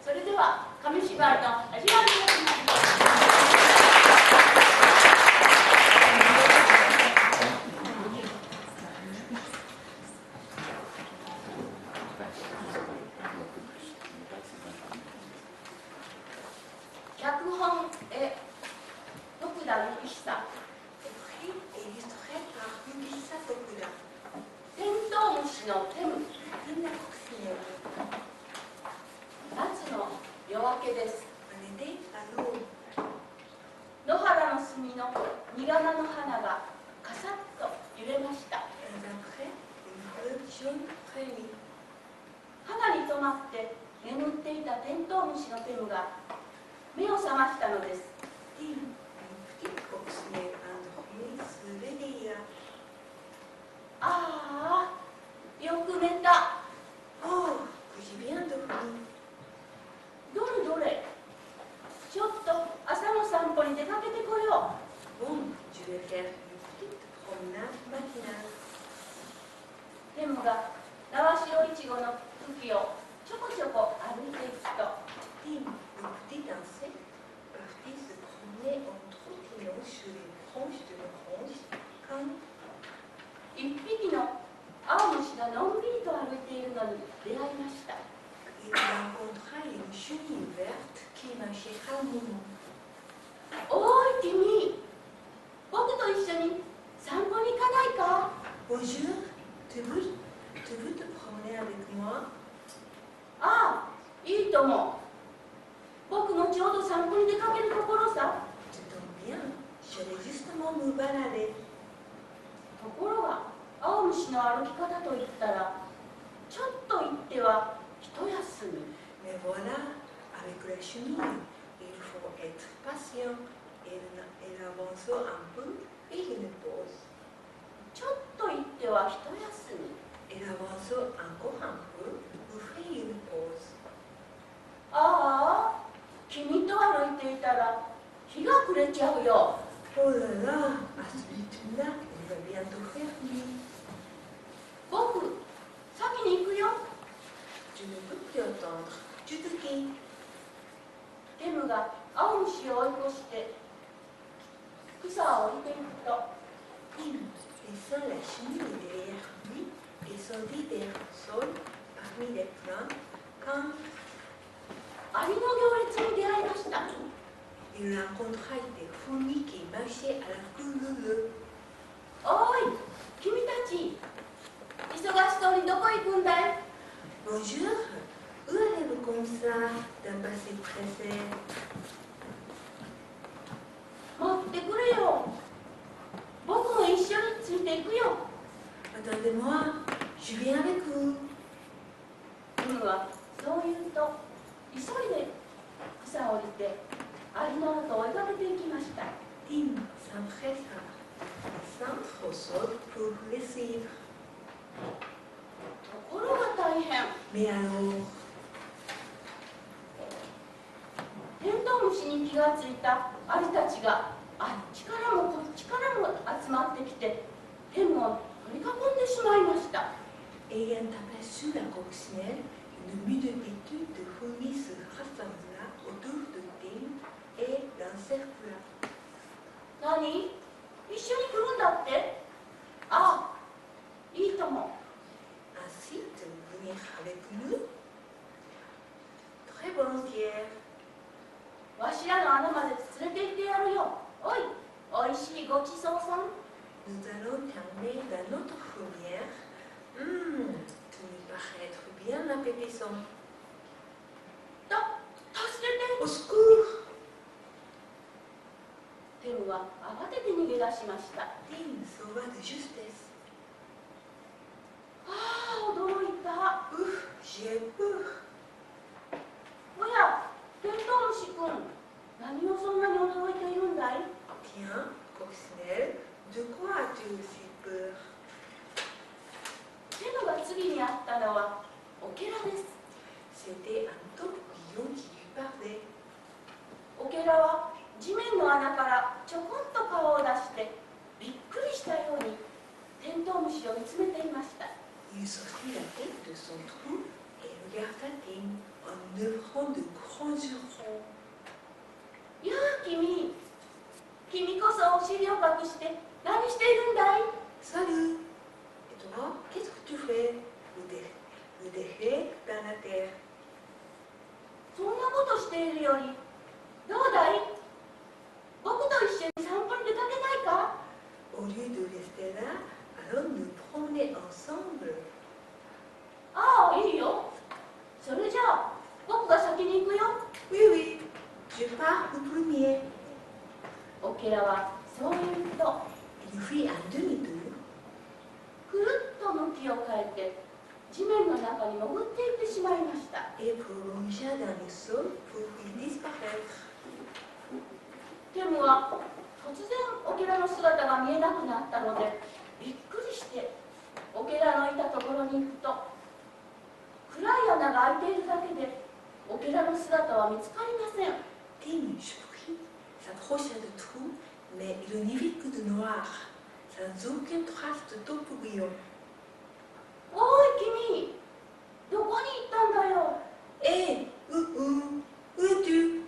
それでは紙芝居の始まりです。脚本絵徳田幸久。テントウムシのテム。夏の夜明けです。野原の隅のニラナの花がカサッと揺れました。花に止まって眠っていたテントウムシのテムが目を覚ましたのです。ああ、よく寝た。どれどれ、ちょっと朝の散歩に出かけてこよう。テムが縄代イチゴの茎をちょこちょこ歩いていくと、歩き方といったら、ちょっと言っては一休み。Mais voilà, avec la chenille, il faut être patient. Elle avance un peu et une pause. ちょっと言っては一休み。Elle avance encore un peu ou fait une pause. ああ、君と歩いていたら日が暮れちゃうよ。Oh là là, à ce rythme-là, il va bientôt faire nuit. 僕、先に行くよ。Je ne peux plus attendre. Je te quitte. テムが青虫を追い越して草を降りていくと、Il descend la chenille derrière lui et s'envit vers le sol parmi les plantes quand アリの行列に出会いました。 il rencontra des fourmis qui marchaient à la queue. おい、君たち、忙しそうにどこ行くんだい？ Bonjour, où allez-vous comme ça, d'un passé pressé? 待ってくれよ。僕も一緒についていくよ。 Attendez-moi, je viens avec vous. テムはそう言うと、急いで草を降りてアリの後を追いかけていきました。 Tim s'empressa, centre au sol pour les suivre. ところが大変。 Mais alors, テントウムシに気がついたアリたちがあっちからもこっちからも集まってきて、テムを取り囲んでしまいました。 ayant aperçu la coccinelle, une multitude de fourmis se rassembla autour de Tim et l'encercla. 何？一緒に来るんだって？ああ、いいとも。 Ainsi, de venir avec nous? Très volontiers. わしらの穴まで連れて行ってやるよ。おい、おいしいごちそうさん。 Nous allons t'emmener dans notre fourmière. Tu me parais être bien appétissant. 助けて。 Au secours! テムは慌てて逃げ出しました。 Tim sauva de justesse. ああ、驚いた。 Ouf, j'ai peur. おや、テントウムシ君、何をそんなに驚いているんだい？ Tiens, coccinelle, de quoi as-tu aussi peur? テムが次に会ったのはオケラです。 C'était un tourbillon qui lui parlait. オケラは地面の穴からちょこんと顔を出してびっくりしたようにテントウムシを見つめていました。 Il sortit la tête de son trou et regarda Tim en ouvrant de grands yeux ronds. やあ、君こそお尻を隠して何しているんだい？ Salut! Et toi, qu'est-ce que tu fais? Le déchet dans la terre. そんなことしているよりどうだい？僕と一緒に散歩に出かけないか？ Au lieu de rester là, allons nous promener ensemble. ああ、いいよ。それじゃあ僕が先に行くよ。 Oui, oui, je pars le premier. オケラはそう言うと Il fit un demi-tour くるっと向きを変えて地面の中に潜っていってしまいました。 et prolongea dans le sol pour y disparaître. テムは突然オケラの姿が見えなくなったのでびっくりしてオケラのいたところに行くと暗い穴が開いているだけでオケラの姿は見つかりません。 Tim, surpris, s'approcha du trou, mais il n'y vit que de noir, sans aucune trace de tourbillon. おい君、どこに行ったんだよ。 Hé, où es-tu?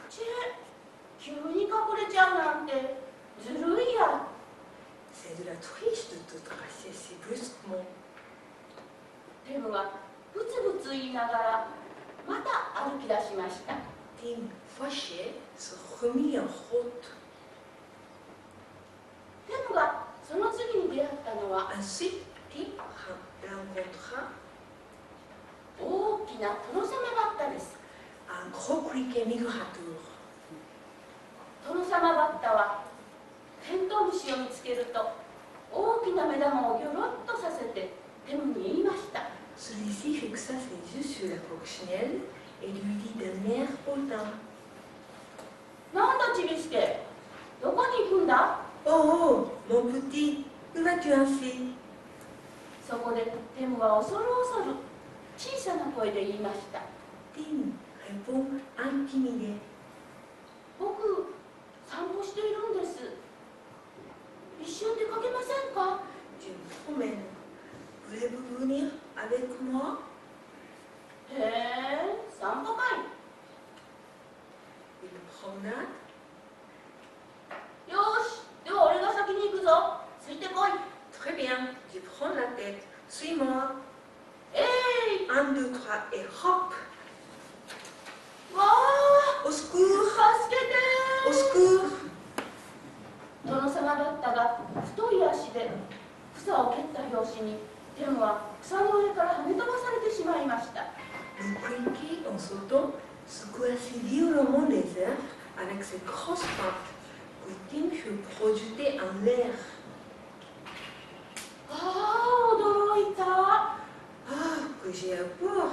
チェ、急に隠れちゃうなんてずるいや。 C'est de la triche de te tracer si brusquement. テムはブツブツ言いながらまた歩き出しました。 Tim, fâché, se remit en route. テムがその次に出会ったのは Ensuite, Tim rencontra 大きなトノサマバッタです。 un gros criquet migrateur. トノサマバッタはテントウムシを見つけると大きな目玉をギョロッとさせてテムに言いました。 Celui-ci fixa ses yeux sur la coccinelle et lui dit d'un air hautain. なんだちびすけ、どこに行くんだ？ Oh, mon petit, où vas-tu ainsi? そこでテムは恐る恐る小さな声で言いました。 Tim répond intimidé. 僕、散歩しているんです。一緒に出かけませんか？ Je me promène. Voulez-vous venir avec moi? へえ、散歩かい。 Une promenade? よーし、では俺が先に行くぞ。ついてこい。 Très bien, je prends la tête. Suis-moi. えい、 1, 2, 3 et hop! わあ、 Au 助 secours! けて Au secours! 殿様だったが、太い足で草を蹴った拍子に、テムは草の上から跳ね飛ばされてしまいました。 Le Quinky, en sautant, secoua si violemment les airs avec ses grosses pattes que Tim fut projeté en l'air. ああ、驚いた。 Ah, que j'ai eu peur!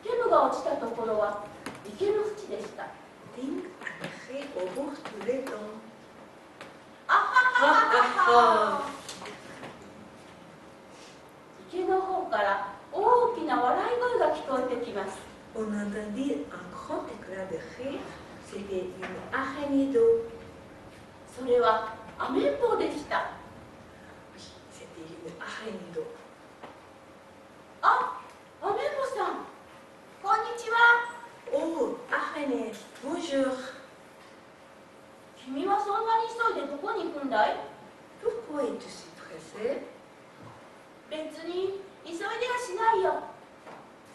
テムが落ちたところは池の淵でした。 Tim a créé au bord de l'étang. あはははは。池の方から大きな笑い声が聞こえてきます。 On entendit un grand éclat de rire. C'était une araignée d'eau. それはアメンボでした。 Oui, c'était une araignée d'eau. あ、アメンボさん、こんにちは。 Oh, araignée, bonjour. 君はそんなに急いでどこに行くんだい？ Pourquoi es-tu si pressé? 別に急いではしないよ。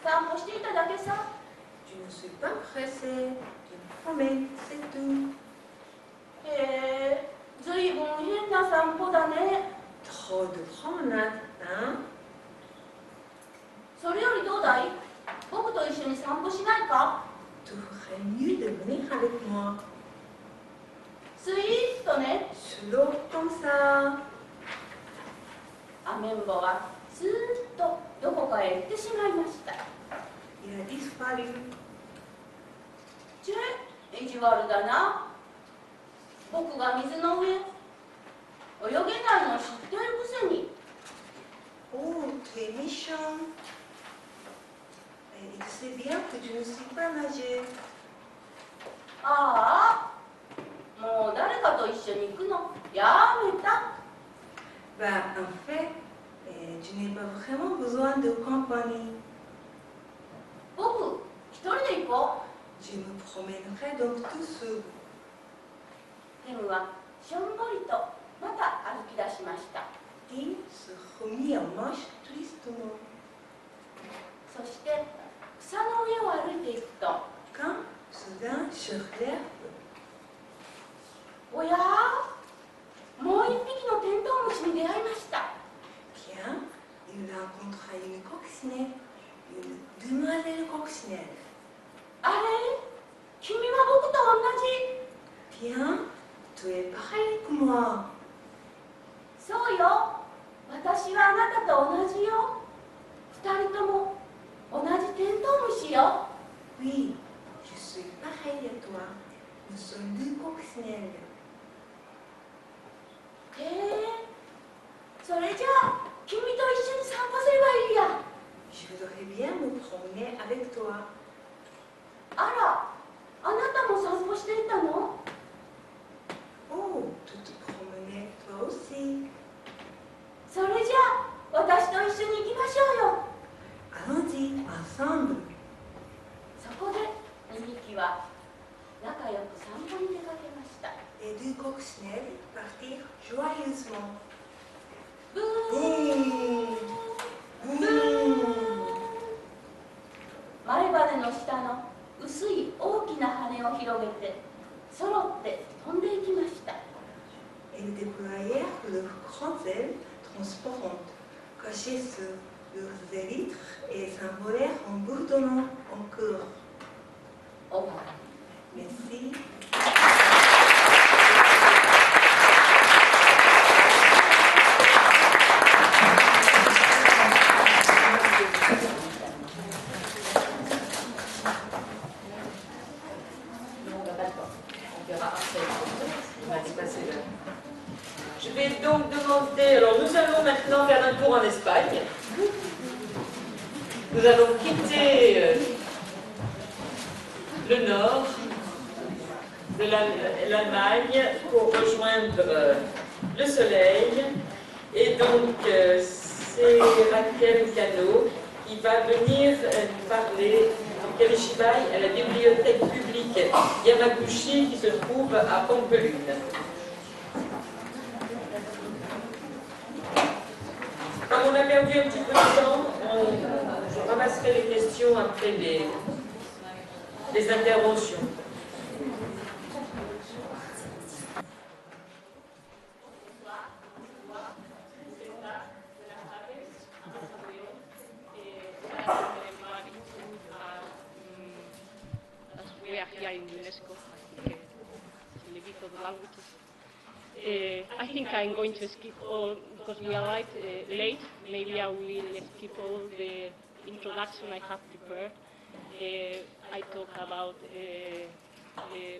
散歩していただけさ。 Je ne suis pas pressée. Je me promène, c'est tout. へえ、ずいぶん変な散歩だね。 Trop de promenade, hein? それよりどうだい？僕と一緒に散歩しないか？ Tu ferais mieux de venir avec moi. スイーッとね。 Slow comme ça. アメンボはスーッとどこかへ行ってしまいました。 Il a disparu. ちぇ、意地悪だな。僕が水の上泳げないの知っているくせに。 Oh, tu es méchant. Et tu sais bien que je ne sais pas nager. ああ、もう誰かと一緒に行くのやめた。 Bah, en fait, je n'ai pas vraiment besoin de compagnie. 僕一人で行こう。 Je me promènerai donc tout seul. テムはしょんぼりとまた歩き出しました。 Tim se remit en marche tristement. そして草の上を歩いていくと、 Quand, soudain, sur l'herbe, おやもう一匹のテントウムシに出会いました。 bien, il rencontra une coccinelle, une demoiselle coccinelle. あれ君は僕と同じ。 Bien, tu es pareil que moi. そうよ、私はあなたと同じよ。二人とも同じテントウムシよ。 Oui, je suis pareil à toi. Nous sommes deux coccinelles. へえ、それじゃあ君と一緒に散歩すればいいや。 Je voudrais bien me promener avec toi. あら、あなたも散歩していたの？ Oh, tu te promenais toi aussi. それじゃあ私と一緒に行きましょうよ。 Allons-y, ensemble. そこで2匹は仲良く散歩に出かけました。 Les deux coccinelles partirent joyeusement. ブーン Boum, ブ boum. ーン。前羽の下の薄い大きな羽を広げて揃って飛んでいきました。 Elles déployèrent leurs grandes ailes transparentes, cachées sur leurs élytres, et s'envolèrent en bourdonnant en chœur. お前 Merci. va se passer là. Je vais donc demander, alors nous allons maintenant faire un tour en Espagne. Nous allons quitter le nord de l'Allemagne pour rejoindre le soleil. Et donc c'est Raquel Cano qui va venir nous parler du Kamishibai à la bibliothèque publique Yamaguchi qui se trouve à Pampelune. Comme on a perdu un petit peu de temps, je ramasserai les questions après les interventions. We are here in UNESCO, in the gift of the languages. I think I'm going to skip all, because we are late, maybe I will skip all the introduction I have prepared. I talk about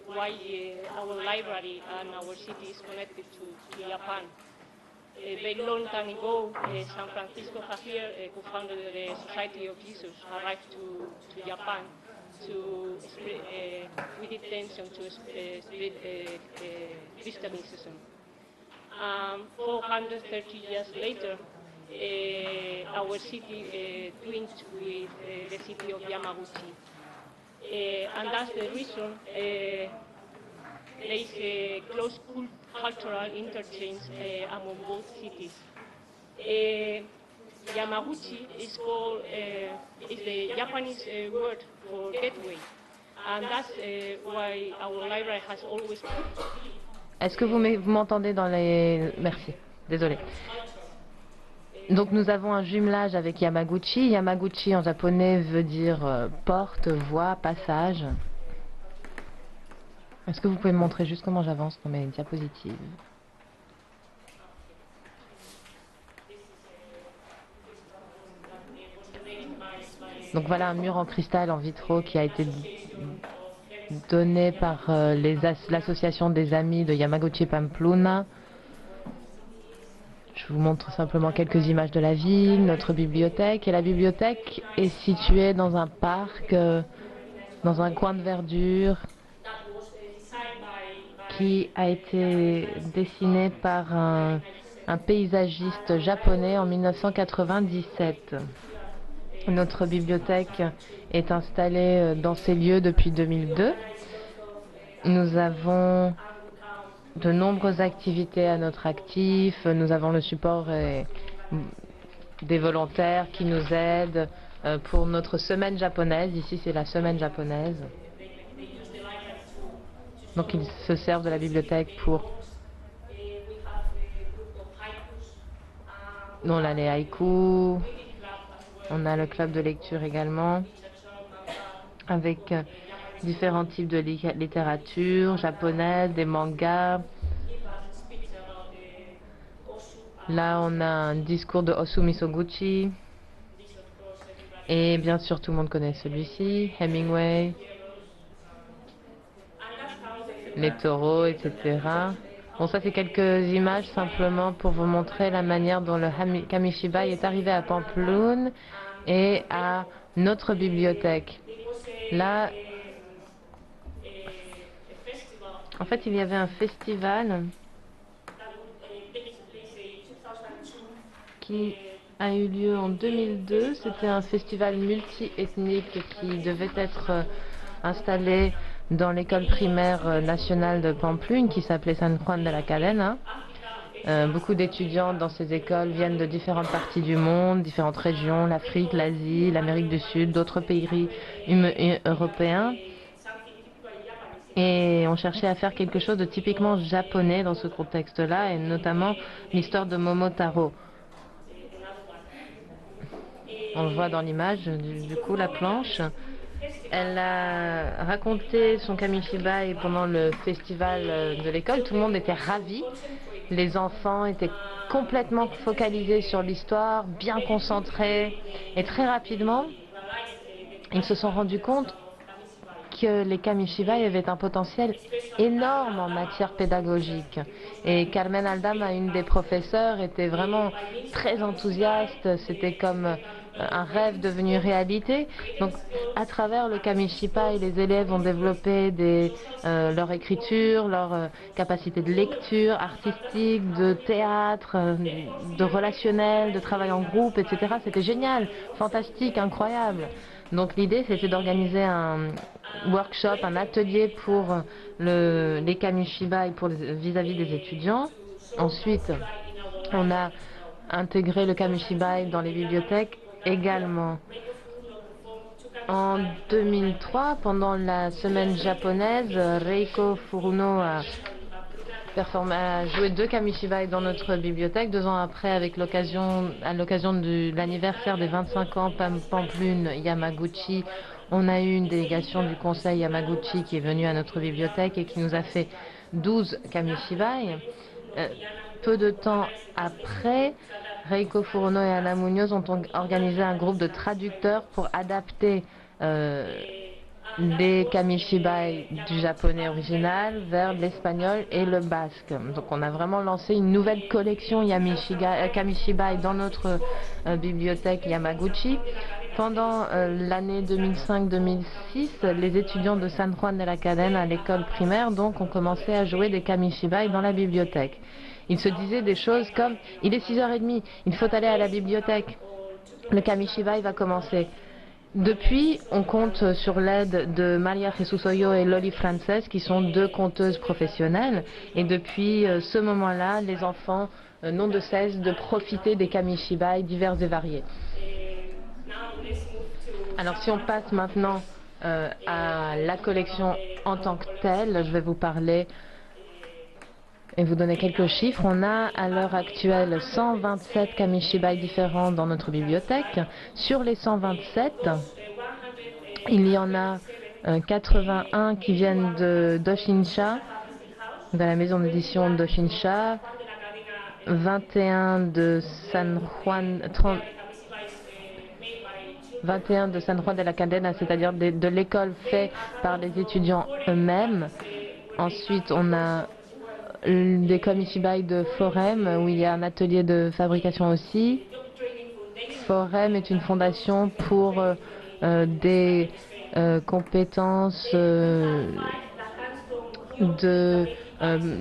why our library and our city is connected to Japan. A very long time ago, San Francisco Javier, co-founder of the Society of Jesus, arrived to Japan to spread, with intention to spread Christian mysticism. 430 years later, our city twinned with the city of Yamaguchi. And that's the reason there is a close cultural interchange among both cities. Yamaguchi is called is the Japanese word for gateway, and that's why our library has always. Est-ce que vous m'entendez dans les... Merci, désolé. Donc nous avons un jumelage avec Yamaguchi. Yamaguchi en japonais veut dire porte, voie, passage. Est-ce que vous pouvez me montrer juste comment j'avance dans mes diapositives? Donc voilà un mur en cristal en vitraux qui a été donné par l'association des amis de Yamaguchi Pamplona. Je vous montre simplement quelques images de la ville, notre bibliothèque. Et la bibliothèque est située dans un parc, dans un coin de verdure, qui a été dessiné par un paysagiste japonais en 1997. Notre bibliothèque est installée dans ces lieux depuis 2002. Nous avons de nombreuses activités à notre actif. Nous avons le support des volontaires qui nous aident pour notre semaine japonaise. Ici, c'est la semaine japonaise. Donc, ils se servent de la bibliothèque pour... On a les haïkus. On a le club de lecture également, avec différents types de littérature japonaise, des mangas. Là, on a un discours de Osu Misoguchi. Et bien sûr, tout le monde connaît celui-ci, Hemingway, les taureaux, etc. Bon, ça, c'est quelques images simplement pour vous montrer la manière dont le Kamishibai est arrivé à Pampelune et à notre bibliothèque. Là, en fait, il y avait un festival qui a eu lieu en 2002. C'était un festival multi-ethnique qui devait être installé dans l'école primaire nationale de Pampelune qui s'appelait San Juan de la Cadena. Beaucoup d'étudiants dans ces écoles viennent de différentes parties du monde, différentes régions, l'Afrique, l'Asie, l'Amérique du Sud, d'autres pays européens. Et on cherchait à faire quelque chose de typiquement japonais dans ce contexte-là, et notamment l'histoire de Momotaro. On le voit dans l'image, du coup, la planche. Elle a raconté son Kamishibai pendant le festival de l'école. Tout le monde était ravi. Les enfants étaient complètement focalisés sur l'histoire, bien concentrés. Et très rapidement, ils se sont rendus compte que les kamishibai avaient un potentiel énorme en matière pédagogique. Et Carmen Aldama, une des professeurs, était vraiment très enthousiaste. C'était comme un rêve devenu réalité. Donc, à travers le kamishibai, les élèves ont développé leur écriture, leur capacité de lecture artistique, de théâtre, de relationnel, de travail en groupe, etc. C'était génial, fantastique, incroyable. Donc l'idée, c'était d'organiser un workshop, un atelier pour les kamishibai vis-à-vis des étudiants. Ensuite, on a intégré le kamishibai dans les bibliothèques également. En 2003, pendant la semaine japonaise, Reiko Furuno a joué 2 kamishibai dans notre bibliothèque. 2 ans après, à l'occasion de l'anniversaire des 25 ans Pamplune Yamaguchi, on a eu une délégation du conseil Yamaguchi qui est venue à notre bibliothèque et qui nous a fait 12 kamishibai. Peu de temps après, Reiko Furuno et Ana Munoz ont organisé un groupe de traducteurs pour adapter les kamishibai du japonais original vers l'espagnol et le basque. Donc on a vraiment lancé une nouvelle collection kamishibai dans notre bibliothèque Yamaguchi. Pendant l'année 2005-2006, les étudiants de San Juan de la Cadena à l'école primaire donc ont commencé à jouer des kamishibai dans la bibliothèque. Ils se disaient des choses comme « il est 6h30, il faut aller à la bibliothèque, le kamishibai va commencer ». Depuis, on compte sur l'aide de Maria Jesus Hoyo et Loli Frances, qui sont 2 conteuses professionnelles. Et depuis ce moment-là, les enfants n'ont de cesse de profiter des kamishibai divers et variés. Alors si on passe maintenant à la collection en tant que telle, je vais vous parler et vous donner quelques chiffres. On a à l'heure actuelle 127 kamishibai différents dans notre bibliothèque. Sur les 127, il y en a 81 qui viennent de Doshinsha, de la maison d'édition Doshinsha, 21 de San Juan, 21 de San Juan de la Cadena, c'est-à-dire de l'école fait par les étudiants eux-mêmes. Ensuite, on a des kamishibai de Forem, où il y a un atelier de fabrication aussi. Forem est une fondation pour des compétences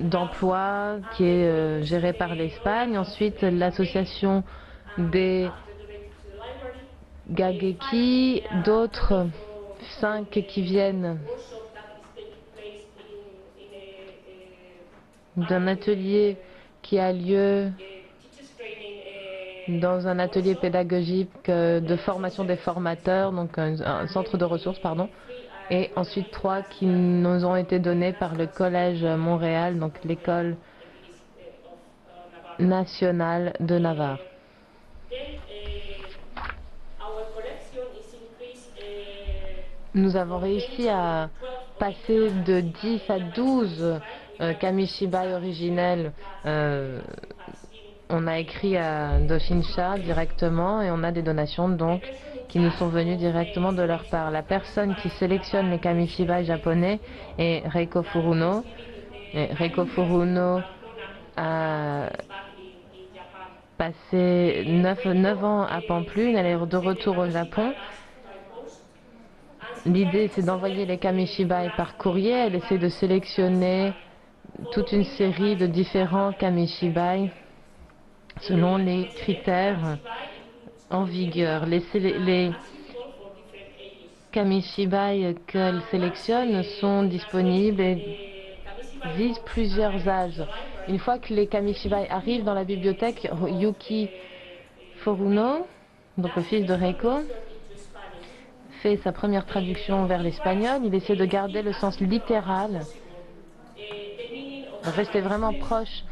d'emploi qui est gérée par l'Espagne. Ensuite, l'association des Gageki, d'autres 5 qui viennent d'un atelier qui a lieu dans un atelier pédagogique de formation des formateurs, donc un centre de ressources, pardon, et ensuite 3 qui nous ont été donnés par le Collège Montréal, donc l'école nationale de Navarre. Nous avons réussi à passer de 10 à 12 kamishibai originels. On a écrit à Doshinsha directement et on a des donations donc qui nous sont venues directement de leur part. La personne qui sélectionne les kamishibai japonais est Reiko Furuno. Et Reiko Furuno a passé 9 ans à Pamplune, elle est de retour au Japon. L'idée, c'est d'envoyer les kamishibai par courrier. Elle essaie de sélectionner toute une série de différents kamishibai selon les critères en vigueur. Les kamishibai qu'elle sélectionne sont disponibles et visent plusieurs âges. Une fois que les kamishibai arrivent dans la bibliothèque, Yuki Furuno, donc le fils de Reiko, fait sa première traduction vers l'espagnol. Il essaie de garder le sens littéral, rester vraiment proche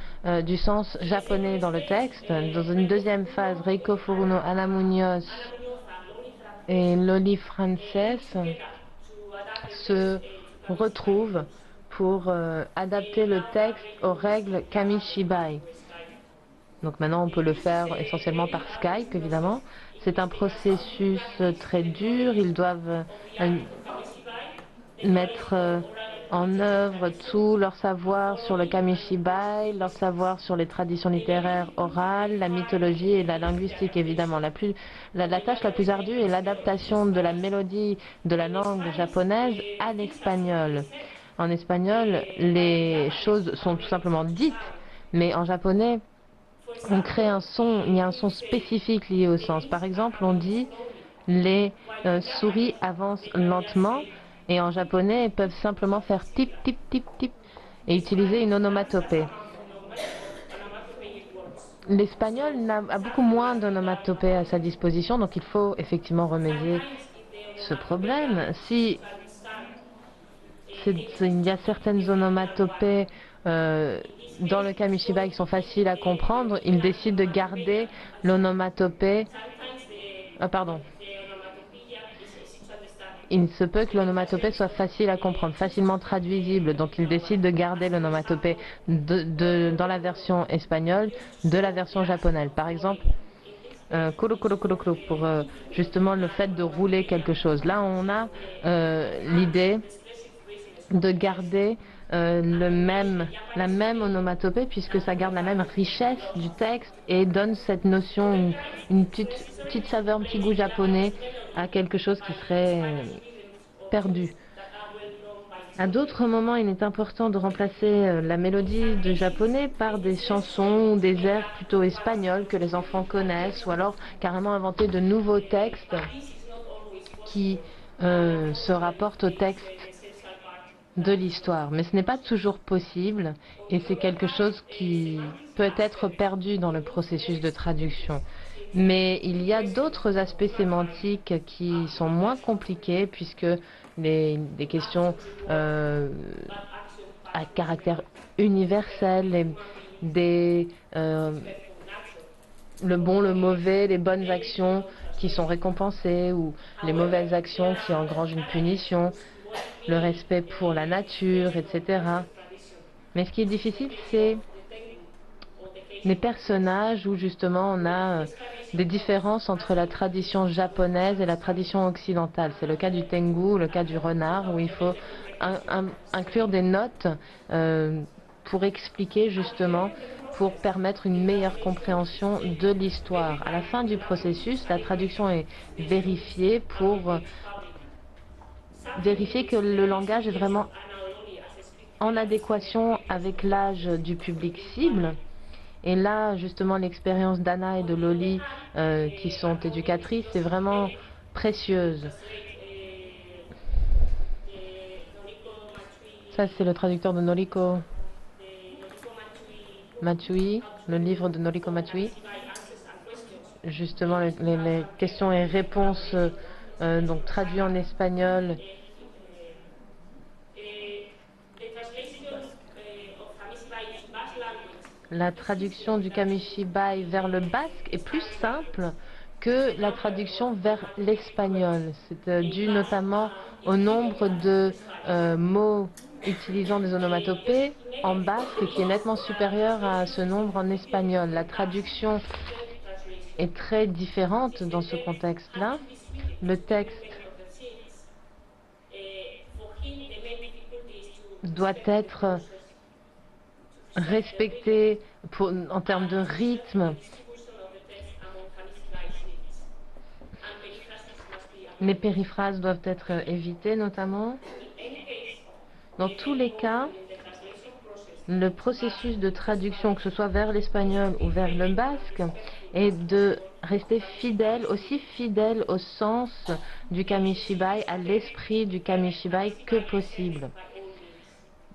du sens japonais dans le texte. Dans une deuxième phase, Reiko Furuno, Ana Munoz et Loli Frances se retrouvent pour adapter le texte aux règles kamishibai. Donc maintenant, on peut le faire essentiellement par Skype, évidemment. C'est un processus très dur. Ils doivent mettre en œuvre tout leur savoir sur le kamishibai, leur savoir sur les traditions littéraires orales, la mythologie et la linguistique, évidemment. La tâche la plus ardue est l'adaptation de la mélodie de la langue japonaise à l'espagnol. En espagnol, les choses sont tout simplement dites, mais en japonais, on crée un son, il y a un son spécifique lié au sens. Par exemple, on dit les souris avancent lentement et en japonais, elles peuvent simplement faire tip, tip, tip, tip et utiliser une onomatopée. L'espagnol a beaucoup moins d'onomatopées à sa disposition, donc il faut effectivement remédier ce problème. Si il y a certaines onomatopées dans le kamishibai qui sont faciles à comprendre, ils décident de garder l'onomatopée. Pardon. Il se peut que l'onomatopée soit facile à comprendre, facilement traduisible, donc ils décident de garder l'onomatopée dans la version espagnole de la version japonaise. Par exemple, kuro kuro kuro kuro pour justement le fait de rouler quelque chose. Là, on a l'idée de garder la même onomatopée puisque ça garde la même richesse du texte et donne cette notion, une petite saveur, un petit goût japonais à quelque chose qui serait perdu. À d'autres moments, il est important de remplacer la mélodie du japonais par des chansons ou des airs plutôt espagnols que les enfants connaissent ou alors carrément inventer de nouveaux textes qui se rapportent au texte de l'histoire. Mais ce n'est pas toujours possible et c'est quelque chose qui peut être perdu dans le processus de traduction. Mais il y a d'autres aspects sémantiques qui sont moins compliqués puisque des questions à caractère universel, le bon, le mauvais, les bonnes actions qui sont récompensées ou les mauvaises actions qui engrangent une punition, le respect pour la nature, etc. Mais ce qui est difficile, c'est les personnages où justement on a des différences entre la tradition japonaise et la tradition occidentale. C'est le cas du tengu, le cas du renard, où il faut inclure des notes pour expliquer justement, pour permettre une meilleure compréhension de l'histoire. À la fin du processus, la traduction est vérifiée pour vérifier que le langage est vraiment en adéquation avec l'âge du public cible. Et là, justement, l'expérience d'Anna et de Loli, qui sont éducatrices, est vraiment précieuse. Ça, c'est le traducteur de Noriko Matsui, le livre de Noriko Matsui. Justement, les questions et réponses, donc traduits en espagnol. La traduction du kamishibai vers le basque est plus simple que la traduction vers l'espagnol. C'est dû notamment au nombre de mots utilisant des onomatopées en basque qui est nettement supérieur à ce nombre en espagnol. La traduction est très différente dans ce contexte-là. Le texte doit être respecté en termes de rythme. Les périphrases doivent être évitées notamment. Dans tous les cas, le processus de traduction, que ce soit vers l'espagnol ou vers le basque, est de rester fidèle, aussi fidèle au sens du kamishibai, à l'esprit du kamishibai que possible.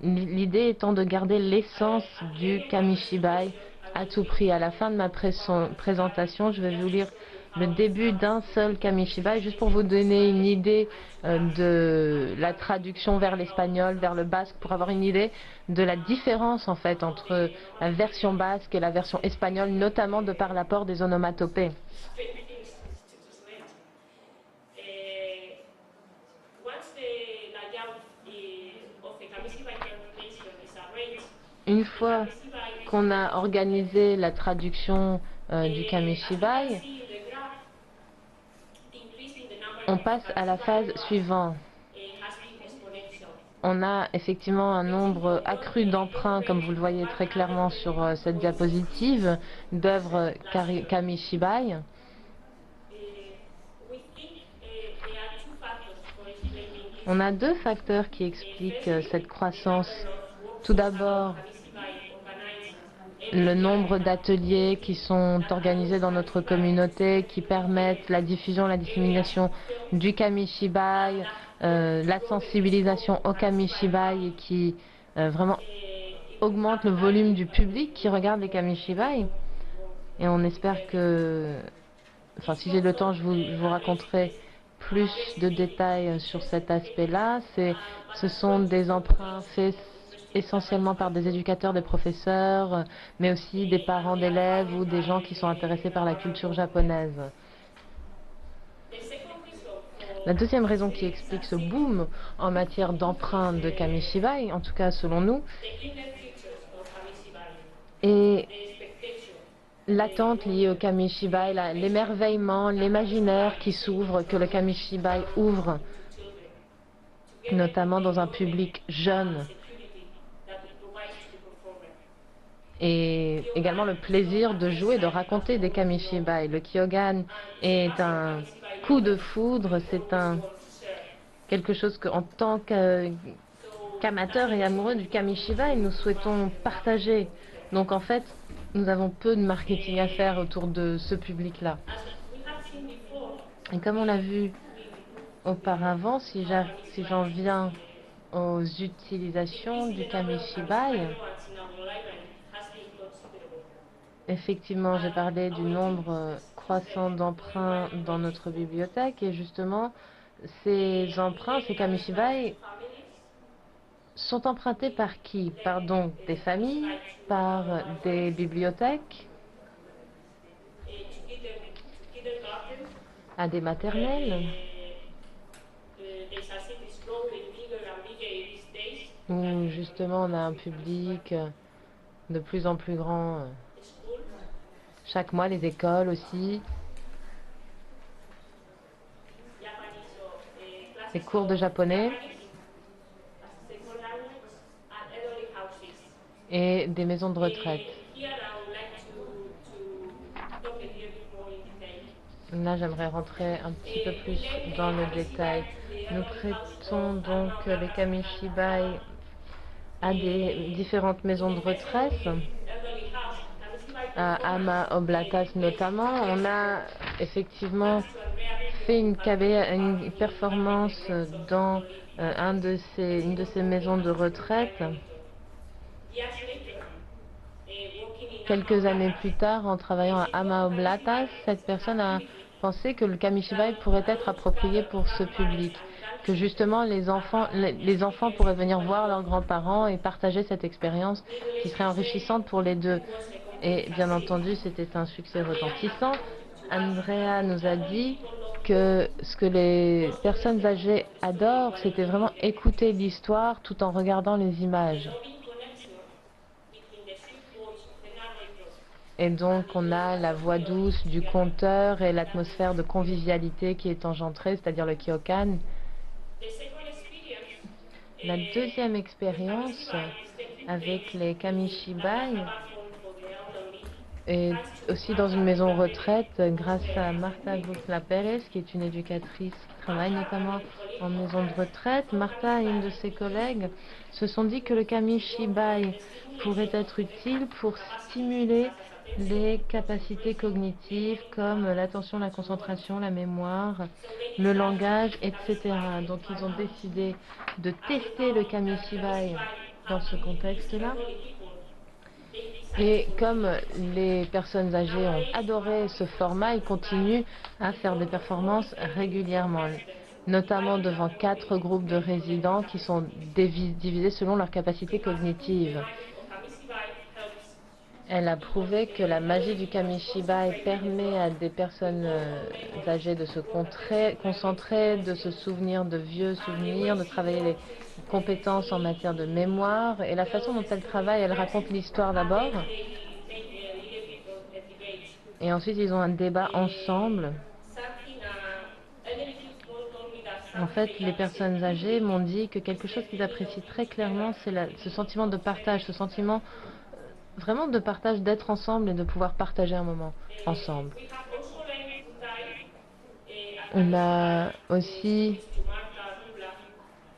L'idée étant de garder l'essence du kamishibai à tout prix. À la fin de ma présentation, je vais vous lire le début d'un seul kamishibai, juste pour vous donner une idée de la traduction vers l'espagnol, vers le basque, pour avoir une idée de la différence en fait entre la version basque et la version espagnole, notamment de par l'apport des onomatopées. Une fois qu'on a organisé la traduction du kamishibai, on passe à la phase suivante. On a effectivement un nombre accru d'emprunts, comme vous le voyez très clairement sur cette diapositive, d'œuvres Kamishibai. On a deux facteurs qui expliquent cette croissance. Tout d'abord, le nombre d'ateliers qui sont organisés dans notre communauté, qui permettent la diffusion, la dissémination du Kamishibai, la sensibilisation au Kamishibai et qui vraiment augmente le volume du public qui regarde les Kamishibai. Et on espère que, enfin si j'ai le temps, je vous raconterai plus de détails sur cet aspect-là. Ce sont des emprunts faits essentiellement par des éducateurs, des professeurs, mais aussi des parents d'élèves ou des gens qui sont intéressés par la culture japonaise. La deuxième raison qui explique ce boom en matière d'emprunt de Kamishibai, en tout cas selon nous, est l'attente liée au Kamishibai, l'émerveillement, l'imaginaire qui s'ouvre, que le Kamishibai ouvre, notamment dans un public jeune. Et également le plaisir de jouer, de raconter des Kamishibai. Le Kyogan est un coup de foudre, c'est quelque chose qu'en tant qu'amateurs et amoureux du Kamishibai, nous souhaitons partager. Donc en fait, nous avons peu de marketing à faire autour de ce public-là. Et comme on l'a vu auparavant, si j'en viens aux utilisations du Kamishibai, effectivement, j'ai parlé du nombre croissant d'emprunts dans notre bibliothèque et justement, ces emprunts, ces Kamishibai, sont empruntés par qui? Par donc des familles, par des bibliothèques, à des maternelles, où justement on a un public de plus en plus grand. Chaque mois, les écoles aussi. Les cours de japonais. Et des maisons de retraite. Là, j'aimerais rentrer un petit peu plus dans le détail. Nous prêtons donc les Kamishibai à des différentes maisons de retraite. À Ama Oblatas notamment, on a effectivement fait une performance dans une de ces maisons de retraite. Quelques années plus tard, en travaillant à Ama Oblatas, cette personne a pensé que le Kamishibai pourrait être approprié pour ce public, que justement les enfants pourraient venir voir leurs grands-parents et partager cette expérience qui serait enrichissante pour les deux. Et bien entendu, c'était un succès retentissant. Andrea nous a dit que ce que les personnes âgées adorent, c'était vraiment écouter l'histoire tout en regardant les images. Et donc, on a la voix douce du conteur et l'atmosphère de convivialité qui est engendrée, c'est-à-dire le Kyokan. La deuxième expérience avec les Kamishibai et aussi dans une maison retraite grâce à Marta Guzla Pérez, qui est une éducatrice qui travaille notamment en maison de retraite. Marta et une de ses collègues se sont dit que le Kamishibai pourrait être utile pour stimuler les capacités cognitives comme l'attention, la concentration, la mémoire, le langage, etc. Donc ils ont décidé de tester le Kamishibai dans ce contexte-là. Et comme les personnes âgées ont adoré ce format, ils continuent à faire des performances régulièrement, notamment devant 4 groupes de résidents qui sont divisés selon leurs capacités cognitives. Elle a prouvé que la magie du Kamishibai permet à des personnes âgées de se concentrer, de se souvenir de vieux souvenirs, de travailler les compétences en matière de mémoire. Et la façon dont elle travaille, elle raconte l'histoire d'abord. Et ensuite, ils ont un débat ensemble. En fait, les personnes âgées m'ont dit que quelque chose qu'ils apprécient très clairement, c'est ce sentiment de partage, ce sentiment vraiment de partage, d'être ensemble et de pouvoir partager un moment ensemble. On a aussi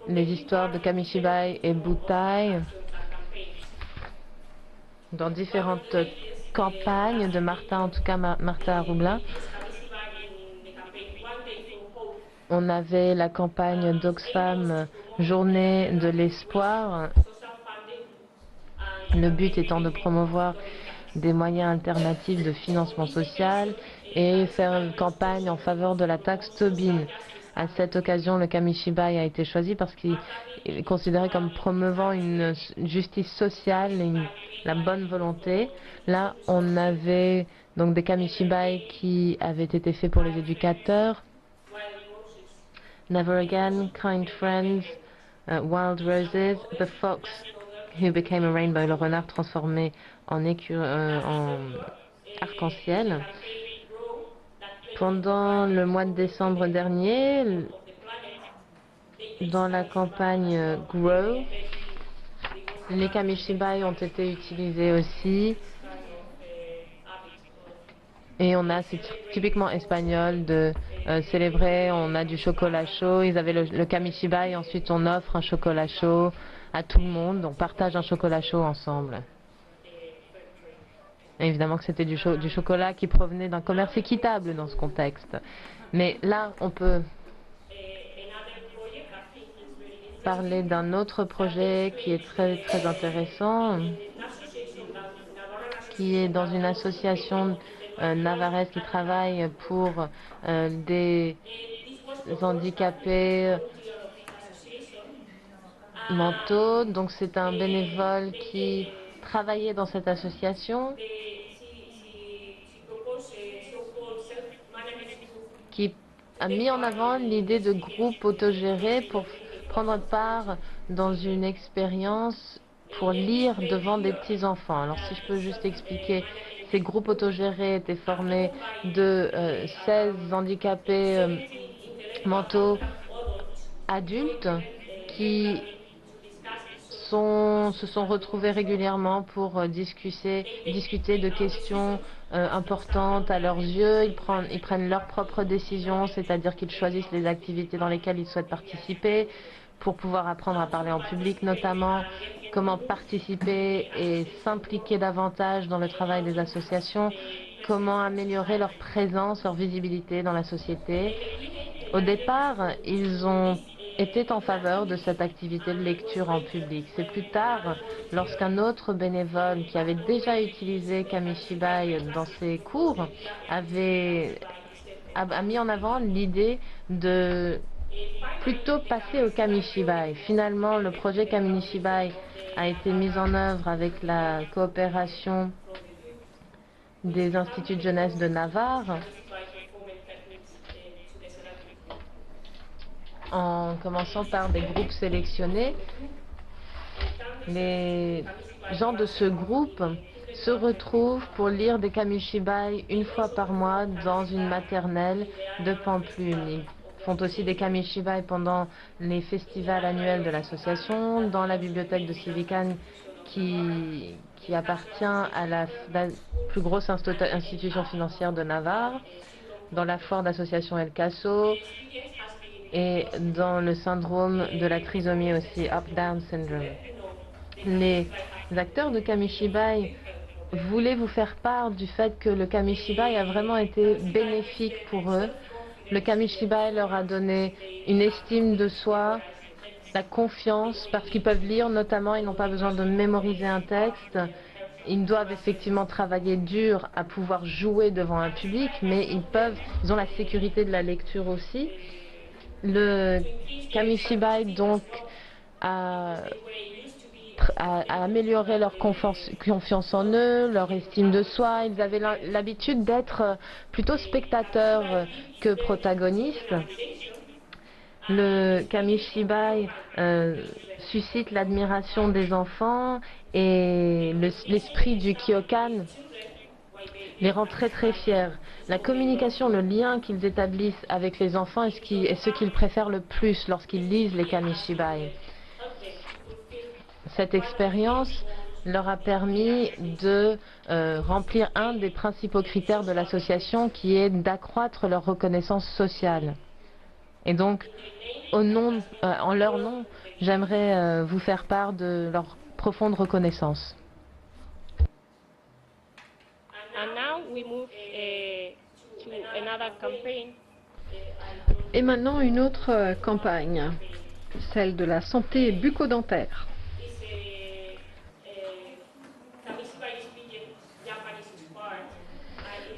les histoires de Kamishibai et Boutai dans différentes campagnes de Martha, en tout cas Martha Roublin. On avait la campagne d'Oxfam, Journée de l'espoir. Le but étant de promouvoir des moyens alternatifs de financement social et faire une campagne en faveur de la taxe Tobin. À cette occasion, le Kamishibai a été choisi parce qu'il est considéré comme promouvant une justice sociale et la bonne volonté. Là, on avait donc des Kamishibai qui avaient été faits pour les éducateurs. Never Again, Kind Friends, Wild Roses, The Fox Who Became a Rainbow, le renard transformé en arc-en-ciel. Pendant le mois de décembre dernier, dans la campagne Grow, les Kamishibai ont été utilisés aussi. Et on a, c'est typiquement espagnol de célébrer, on a du chocolat chaud, ils avaient le Kamishibai, ensuite on offre un chocolat chaud à tout le monde, on partage un chocolat chaud ensemble. Et évidemment que c'était du chocolat qui provenait d'un commerce équitable dans ce contexte. Mais là, on peut parler d'un autre projet qui est très, très intéressant, qui est dans une association navarraise qui travaille pour des handicapés mentaux. Donc c'est un bénévole qui travaillait dans cette association, qui a mis en avant l'idée de groupe autogéré pour prendre part dans une expérience pour lire devant des petits-enfants. Alors si je peux juste expliquer, ces groupes autogérés étaient formés de 16 handicapés mentaux adultes qui se sont retrouvés régulièrement pour discuter de questions importantes à leurs yeux. Ils prennent leurs propres décisions, c'est-à-dire qu'ils choisissent les activités dans lesquelles ils souhaitent participer pour pouvoir apprendre à parler en public, notamment comment participer et s'impliquer davantage dans le travail des associations, comment améliorer leur présence, leur visibilité dans la société. Au départ, ils ont été en faveur de cette activité de lecture en public. C'est plus tard, lorsqu'un autre bénévole qui avait déjà utilisé Kamishibai dans ses cours a mis en avant l'idée de plutôt passer au Kamishibai. Finalement, le projet Kamishibai a été mis en œuvre avec la coopération des instituts de jeunesse de Navarre, en commençant par des groupes sélectionnés. Les gens de ce groupe se retrouvent pour lire des Kamishibai une fois par mois dans une maternelle de Pampelune. Ils font aussi des Kamishibai pendant les festivals annuels de l'association, dans la bibliothèque de Civican qui appartient à la plus grosse institution financière de Navarre, dans la foire d'association El Caso et dans le syndrome de la trisomie aussi, Up-Down Syndrome. Les acteurs de Kamishibai voulaient vous faire part du fait que le Kamishibai a vraiment été bénéfique pour eux. Le Kamishibai leur a donné une estime de soi, la confiance, parce qu'ils peuvent lire notamment, ils n'ont pas besoin de mémoriser un texte. Ils doivent effectivement travailler dur à pouvoir jouer devant un public, mais ils ont la sécurité de la lecture aussi. Le Kamishibai donc a amélioré leur confiance en eux, leur estime de soi. Ils avaient l'habitude d'être plutôt spectateurs que protagonistes. Le Kamishibai suscite l'admiration des enfants et l'esprit du Kyokan les rend très très fiers. La communication, le lien qu'ils établissent avec les enfants est ce qu'ils préfèrent le plus lorsqu'ils lisent les Kamishibai. Cette expérience leur a permis de remplir un des principaux critères de l'association qui est d'accroître leur reconnaissance sociale. Et donc, en leur nom, j'aimerais vous faire part de leur profonde reconnaissance. Et maintenant, une autre campagne, celle de la santé bucco-dentaire.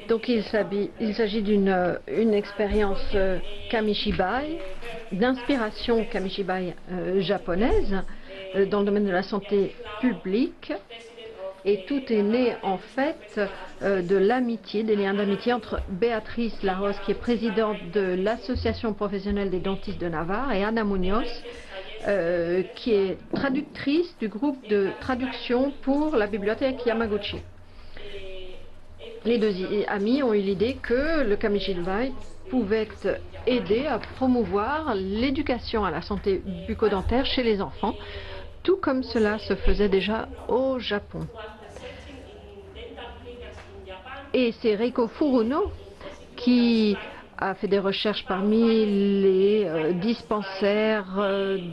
Donc il s'agit d'une expérience Kamishibai, d'inspiration Kamishibai japonaise dans le domaine de la santé publique. Et tout est né en fait de l'amitié, des liens d'amitié entre Béatrice Larose, qui est présidente de l'Association professionnelle des dentistes de Navarre, et Ana Munoz, qui est traductrice du groupe de traduction pour la bibliothèque Yamaguchi. Les deux amis ont eu l'idée que le Kamishibai pouvait aider à promouvoir l'éducation à la santé bucco-dentaire chez les enfants, tout comme cela se faisait déjà au Japon. Et c'est Reiko Furuno qui a fait des recherches parmi les dispensaires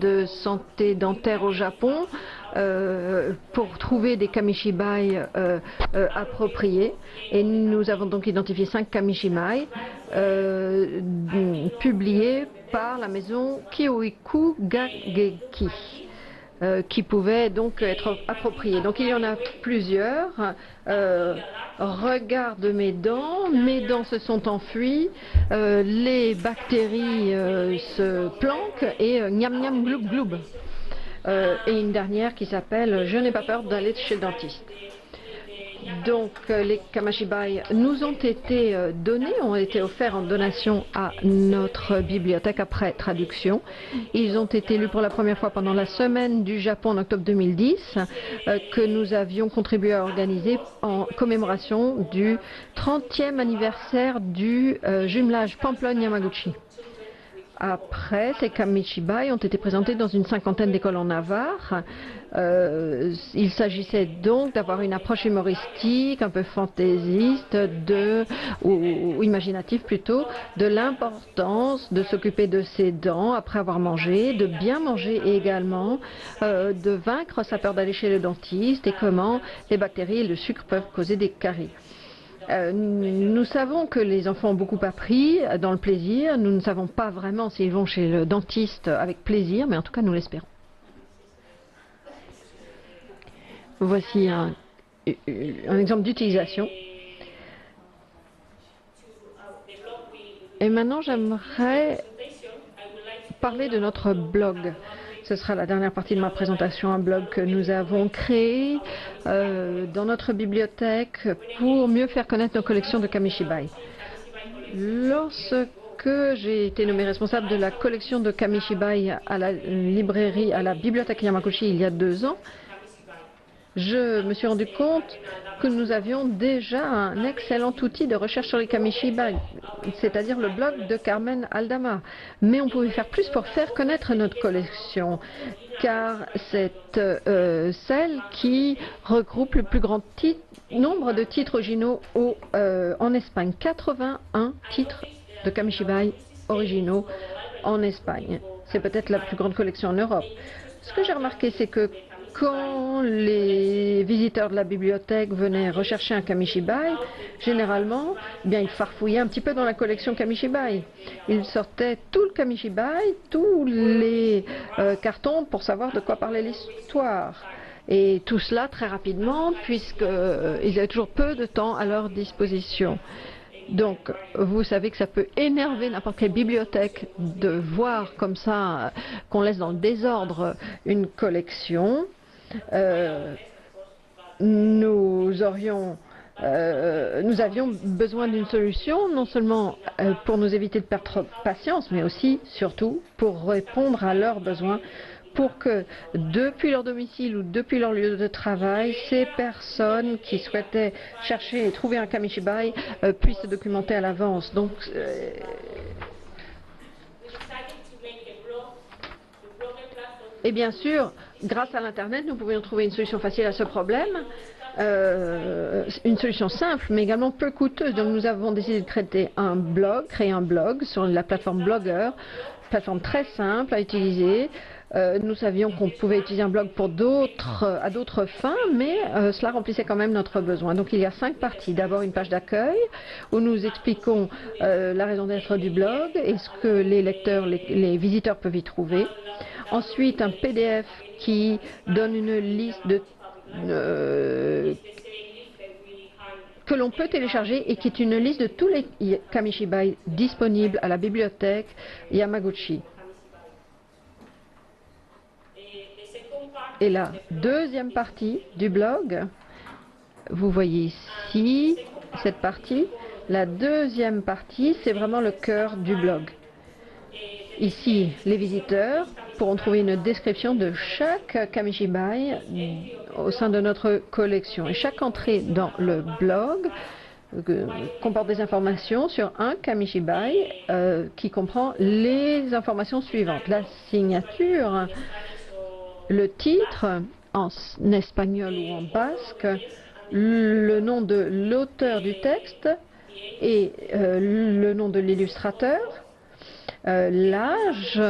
de santé dentaire au Japon pour trouver des Kamishibai appropriés. Et nous avons donc identifié 5 Kamishibai publiés par la maison Kyoiku Gageki, qui pouvaient donc être appropriés. Donc il y en a plusieurs. Regarde mes dents se sont enfuies, les bactéries se planquent et gnam gnam gloub gloub. Et une dernière qui s'appelle Je n'ai pas peur d'aller chez le dentiste. Donc les Kamishibai nous ont été donnés, ont été offerts en donation à notre bibliothèque après traduction. Ils ont été lus pour la première fois pendant la semaine du Japon en octobre 2010 que nous avions contribué à organiser en commémoration du 30e anniversaire du jumelage Pamplonne-Yamaguchi. Après, ces Kamishibai ont été présentés dans une 50aine d'écoles en Navarre. Il s'agissait donc d'avoir une approche humoristique, un peu fantaisiste, ou imaginative plutôt, de l'importance de s'occuper de ses dents après avoir mangé, de bien manger également, de vaincre sa peur d'aller chez le dentiste et comment les bactéries et le sucre peuvent causer des caries. Nous savons que les enfants ont beaucoup appris dans le plaisir. Nous ne savons pas vraiment s'ils vont chez le dentiste avec plaisir, mais en tout cas nous l'espérons. Voici un exemple d'utilisation. Et maintenant j'aimerais parler de notre blog. Ce sera la dernière partie de ma présentation, un blog que nous avons créé dans notre bibliothèque pour mieux faire connaître nos collections de Kamishibai. Lorsque j'ai été nommé responsable de la collection de Kamishibai à la librairie, à la bibliothèque Yamaguchi il y a 2 ans, je me suis rendu compte que nous avions déjà un excellent outil de recherche sur les Kamishibai, c'est-à-dire le blog de Carmen Aldama. Mais on pouvait faire plus pour faire connaître notre collection, car c'est celle qui regroupe le plus grand nombre de titres originaux en Espagne. 81 titres de Kamishibai originaux en Espagne. C'est peut-être la plus grande collection en Europe. Ce que j'ai remarqué, c'est que quand les visiteurs de la bibliothèque venaient rechercher un Kamishibai, généralement, ils farfouillaient un petit peu dans la collection Kamishibai. Ils sortaient tout le Kamishibai, tous les cartons pour savoir de quoi parlait l'histoire. Et tout cela très rapidement, puisqu'ils avaient toujours peu de temps à leur disposition. Donc, vous savez que ça peut énerver n'importe quelle bibliothèque de voir comme ça qu'on laisse dans le désordre une collection. Nous avions besoin d'une solution, non seulement pour nous éviter de perdre patience, mais aussi, surtout, pour répondre à leurs besoins, pour que depuis leur domicile ou depuis leur lieu de travail, ces personnes qui souhaitaient chercher et trouver un kamishibai puissent se documenter à l'avance. Donc, et bien sûr, grâce à l'Internet, nous pouvions trouver une solution facile à ce problème, une solution simple, mais également peu coûteuse. Donc nous avons décidé de créer un blog sur la plateforme Blogger, plateforme très simple à utiliser. Nous savions qu'on pouvait utiliser un blog pour à d'autres fins, mais cela remplissait quand même notre besoin. Donc il y a 5 parties. D'abord une page d'accueil où nous expliquons la raison d'être du blog et ce que les lecteurs, les visiteurs peuvent y trouver. Ensuite, un PDF qui donne une liste que l'on peut télécharger et qui est une liste de tous les kamishibai disponibles à la bibliothèque Yamaguchi. Et la deuxième partie du blog, vous voyez ici cette partie. La deuxième partie, c'est vraiment le cœur du blog. Ici, les visiteurs pourront trouver une description de chaque kamishibai au sein de notre collection. Et chaque entrée dans le blog comporte des informations sur un kamishibai qui comprend les informations suivantes. La signature, le titre en espagnol ou en basque, le nom de l'auteur du texte et le nom de l'illustrateur, l'âge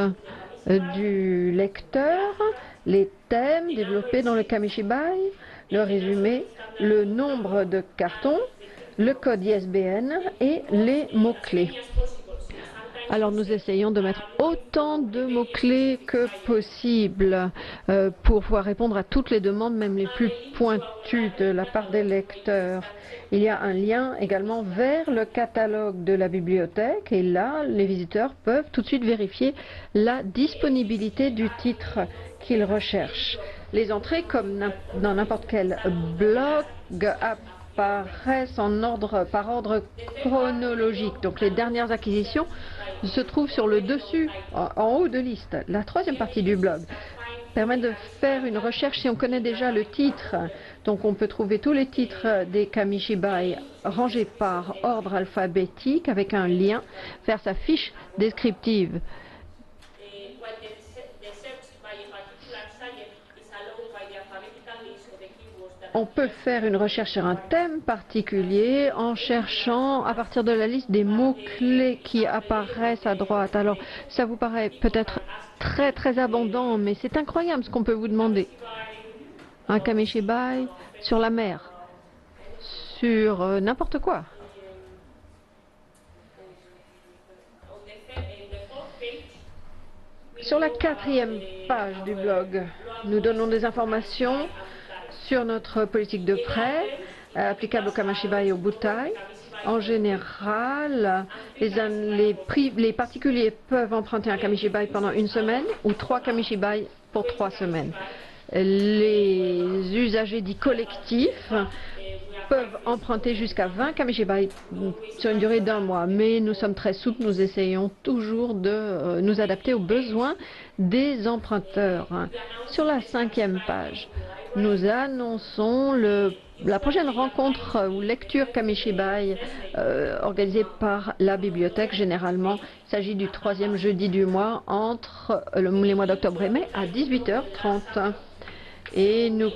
du lecteur, les thèmes développés dans le kamishibai, le résumé, le nombre de cartons, le code ISBN et les mots-clés. Alors nous essayons de mettre autant de mots-clés que possible pour pouvoir répondre à toutes les demandes, même les plus pointues de la part des lecteurs. Il y a un lien également vers le catalogue de la bibliothèque et là, les visiteurs peuvent tout de suite vérifier la disponibilité du titre qu'ils recherchent. Les entrées, comme dans n'importe quel blog, apparaissent par ordre chronologique. Donc les dernières acquisitions se trouvent sur le dessus, en haut de liste. La troisième partie du blog permet de faire une recherche si on connaît déjà le titre. Donc on peut trouver tous les titres des kamishibai rangés par ordre alphabétique avec un lien vers sa fiche descriptive. On peut faire une recherche sur un thème particulier en cherchant à partir de la liste des mots-clés qui apparaissent à droite. Alors, ça vous paraît peut-être très abondant, mais c'est incroyable ce qu'on peut vous demander. Un kamishibai sur la mer, sur n'importe quoi. Sur la 4e page du blog, nous donnons des informations sur notre politique de prêt applicable au kamishibai et au butai. En général, les particuliers peuvent emprunter un kamishibai pendant 1 semaine ou 3 kamishibai pour 3 semaines. Les usagers dits collectifs peuvent emprunter jusqu'à 20 kamishibai sur une durée d'1 mois. Mais nous sommes très souples, nous essayons toujours de nous adapter aux besoins des emprunteurs. Sur la 5e page, nous annonçons la prochaine rencontre ou lecture kamishibai organisée par la bibliothèque. Généralement, il s'agit du 3e jeudi du mois entre les mois d'octobre et mai à 18h30. Et nous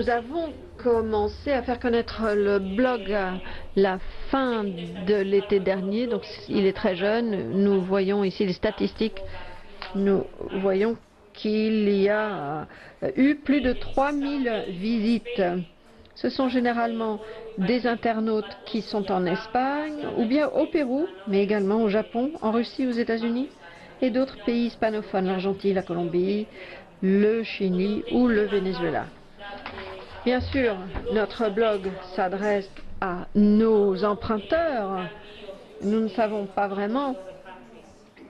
avons commencé à faire connaître le blog à la fin de l'été dernier, donc il est très jeune. Nous voyons ici les statistiques. Nous voyons qu'il y a eu plus de 3000 visites. Ce sont généralement des internautes qui sont en Espagne ou bien au Pérou, mais également au Japon, en Russie, aux États-Unis et d'autres pays hispanophones, l'Argentine, la Colombie, le Chili ou le Venezuela. Bien sûr, notre blog s'adresse à nos emprunteurs. Nous ne savons pas vraiment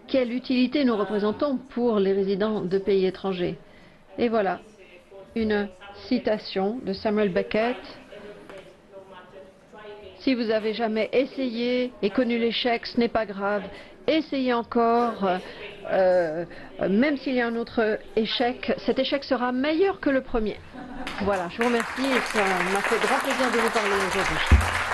quelle utilité nous représentons pour les résidents de pays étrangers. Et voilà, une citation de Samuel Beckett. Si vous avez jamais essayé et connu l'échec, ce n'est pas grave. Essayez encore, même s'il y a un autre échec, cet échec sera meilleur que le premier. Voilà, je vous remercie et ça m'a fait grand plaisir de vous parler aujourd'hui.